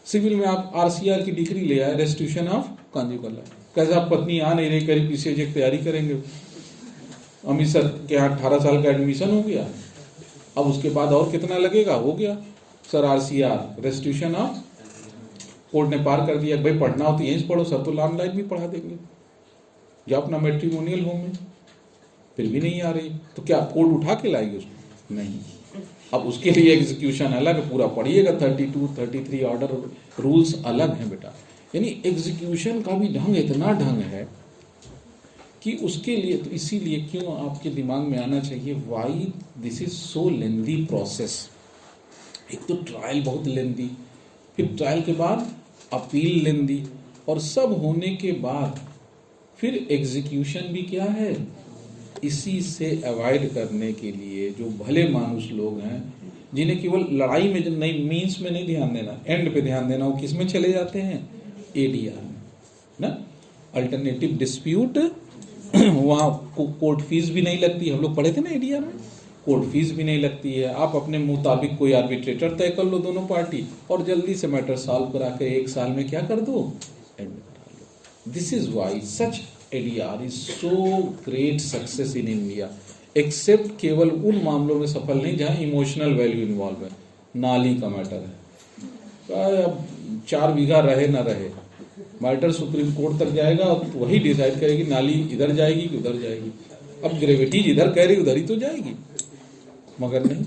सिविल में आप आरसीआर की डिग्री ले आए, रेस्टिट्यूशन ऑफ कॉन्जुगल, कैसे आप पत्नी आ नहीं रही, करीब पीसीएज की तैयारी करेंगे, अमित सर के यहाँ 18 साल का एडमिशन हो गया, अब उसके बाद और कितना लगेगा? हो गया sir RCR, restitution of, court ने पार कर दिया, भाई पढ़ना हो तो यहीं से पढ़ो सर, तो ऑनलाइन भी पढ़ा देंगे, या अपना मैट्रिमोनियल होम में। फिर भी नहीं आ रही तो क्या कोर्ट उठा के लाएगी उसको? नहीं। अब उसके लिए एग्जीक्यूशन अलग, पूरा पढ़िएगा, 32, 33 ऑर्डर रूल्स अलग हैं बेटा। यानी एग्जीक्यूशन का भी ढंग इतना ढंग है कि उसके लिए, तो इसीलिए क्यों आपके दिमाग में आना चाहिए, why this is so lengthy process. एक तो ट्रायल बहुत लेंदी, फिर ट्रायल के बाद अपील लेंदी, और सब होने के बाद फिर एग्जीक्यूशन भी क्या है। इसी से अवॉइड करने के लिए जो भले मानुस लोग हैं, जिन्हें केवल लड़ाई में नहीं, मीन्स में नहीं ध्यान देना, एंड पे ध्यान देना, वो किस में चले जाते हैं? एडीआर में ना, अल्टरनेटिव डिस्प्यूट। वहाँ कोर्ट फीस भी नहीं लगती, हम लोग पढ़े थे ना एडीआर में, कोर्ट फीस भी नहीं लगती है। आप अपने मुताबिक कोई आर्बिट्रेटर तय कर लो दोनों पार्टी, और जल्दी से मैटर सॉल्व करा के 1 साल में क्या कर दो? एंड करा लो। This is why such ADR is so great success in India, except केवल उन मामलों में सफल नहीं जहां इमोशनल वैल्यू इन्वॉल्व है। नाली का मैटर है, अब 4 बीघा रहे ना रहे, मैटर सुप्रीम कोर्ट तक जाएगा, और वही डिसाइड करेगी नाली इधर जाएगी कि उधर जाएगी। अब ग्रेविटी जिधर कह रही उधर ही तो जाएगी, मगर नहीं।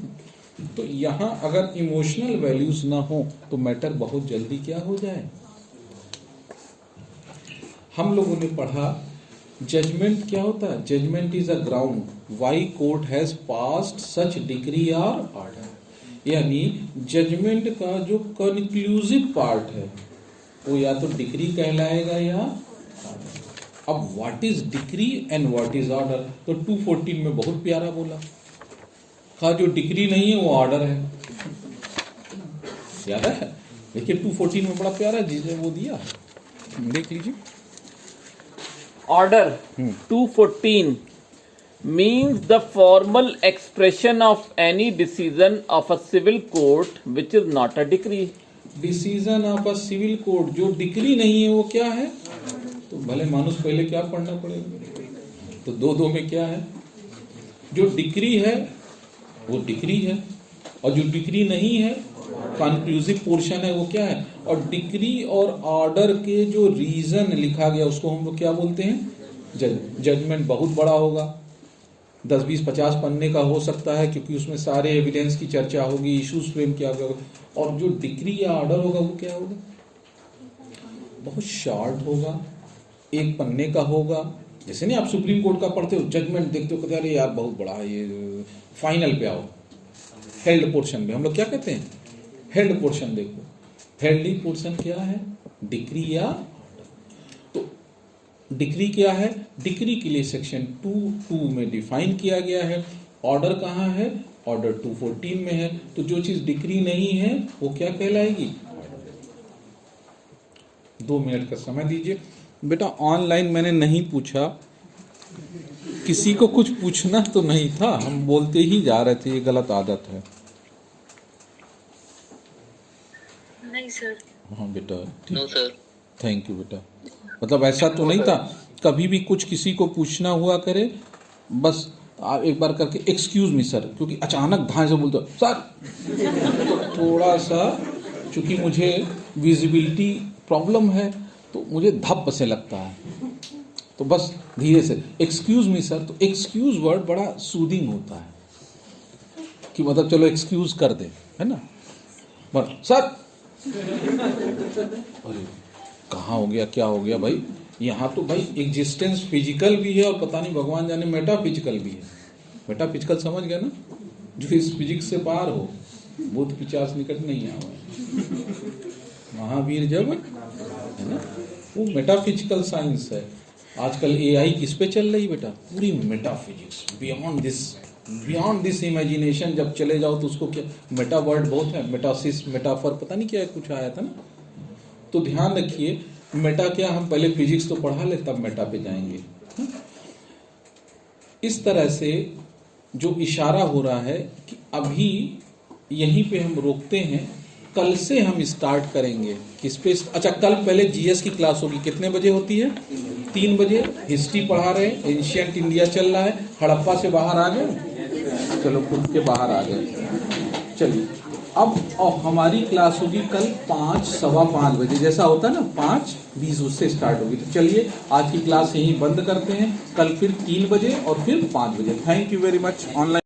तो यहाँ अगर इमोशनल वैल्यूज ना हो तो मैटर बहुत जल्दी क्या हो जाए। हम लोगों ने पढ़ा जजमेंट क्या होता है? Judgment is a ground why court has passed such decree और ऑर्डर। यानी जजमेंट का जो कंक्लूसिव पार्ट है वो या तो डिग्री कहलाएगा या ऑर्डर। अब what is degree and what is order, तो 214 में बहुत प्यारा बोला, कहा जो डिग्री नहीं है वो ऑर्डर है। याद है? देखिए 214 में बड़ा प्यारा जिसे वो दिया, देख लीजिए। Order 214 means the formal expression of any decision of a civil court which is not a decree. Decision of a civil court, जो डिग्री नहीं है वो क्या है? तो भले मानुस पहले क्या पढ़ना पड़ेगा? तो 2-2 में क्या है? जो डिग्री है वो डिग्री है, और जो डिग्री नहीं है कंक्लूसिव पोर्शन है वो क्या है? और डिग्री और ऑर्डर के जो रीजन लिखा गया उसको हम लोग क्या बोलते हैं? जजमेंट बहुत बड़ा होगा, 10, 20, 50 पन्ने का हो सकता है, क्योंकि उसमें सारे एविडेंस की चर्चा होगी, इश्यूज फ्रेम किया होगा। और जो डिग्री या ऑर्डर होगा वो क्या होगा? बहुत शॉर्ट होगा, 1 पन्ने का होगा। जैसे नहीं आप सुप्रीम कोर्ट का पढ़ते हो, जजमेंट देखते हो, कहते अरे यार बहुत बड़ा है ये, फाइनल पे आओ। हेल्ड पोर्शन में हम लोग क्या कहते हैं? हेल्ड पोर्शन देखो। हेल्ड पोर्शन क्या है? डिग्री या ऑर्डर। तो डिग्री क्या है? डिग्री के लिए सेक्शन 2(2) में डिफाइन किया गया है। ऑर्डर कहाँ है? ऑर्डर 214 में है। तो जो चीज डिग्री नहीं है वो क्या कहलाएगी? 2 मिनट का समय दीजिए बेटा। ऑनलाइन मैंने नहीं पूछा किसी को कुछ पूछना तो नहीं था, हम बोलते ही जा रहे थे, ये गलत आदत है। नहीं सर। हाँ बेटा, नो सर। थैंक यू बेटा। मतलब ऐसा तो नहीं था, कभी भी कुछ किसी को पूछना हुआ करे बस आप एक बार करके एक्सक्यूज मी सर, क्योंकि अचानक धाए से बोलते हो सर, तो थोड़ा सा चूंकि मुझे विजिबिलिटी प्रॉब्लम है तो मुझे धप से लगता है, तो बस धीरे से एक्सक्यूज मी सर। तो एक्सक्यूज वर्ड बड़ा सूदिंग होता है कि मतलब चलो एक्सक्यूज कर दे, है ना। पर सर अरे कहाँ हो गया, क्या हो गया भाई, यहाँ तो भाई एग्जिस्टेंस फिजिकल भी है और पता नहीं भगवान जाने मेटाफिजिकल भी है। मेटाफिजिकल समझ गया ना, जो इस फिजिक्स से पार हो, भूत पिचास निकट नहीं आवे, महावीर जब, है ना, वो मेटाफिजिकल साइंस है। आजकल एआई किस पे चल रही बेटा, पूरी मेटाफिजिक्स, बियॉन्ड दिस इमेजिनेशन। जब चले जाओ तो उसको क्या, मेटा वर्ड बहुत है, मेटासिस, मेटाफर, पता नहीं क्या कुछ आया था ना। तो ध्यान रखिए, मेटा क्या, हम पहले फिजिक्स तो पढ़ा ले तब मेटा पे जाएंगे। इस तरह से जो इशारा हो रहा है कि अभी यहीं पे हम रोकते हैं, कल से हम स्टार्ट करेंगे किस पे। अच्छा, कल पहले जीएस की क्लास होगी, कितने बजे होती है, 3 बजे। हिस्ट्री पढ़ा रहे हैं, एंशिएंट इंडिया चल रहा है, हड़प्पा से बाहर आ गए, चलो खुद के बाहर आ गए। चलिए अब हमारी क्लास होगी कल 5, सवा 5 बजे, जैसा होता है ना 5:20 उससे स्टार्ट होगी। तो चलिए आज की क्लास यहीं बंद करते हैं, कल फिर 3 बजे और फिर 5 बजे। Thank you very much. Online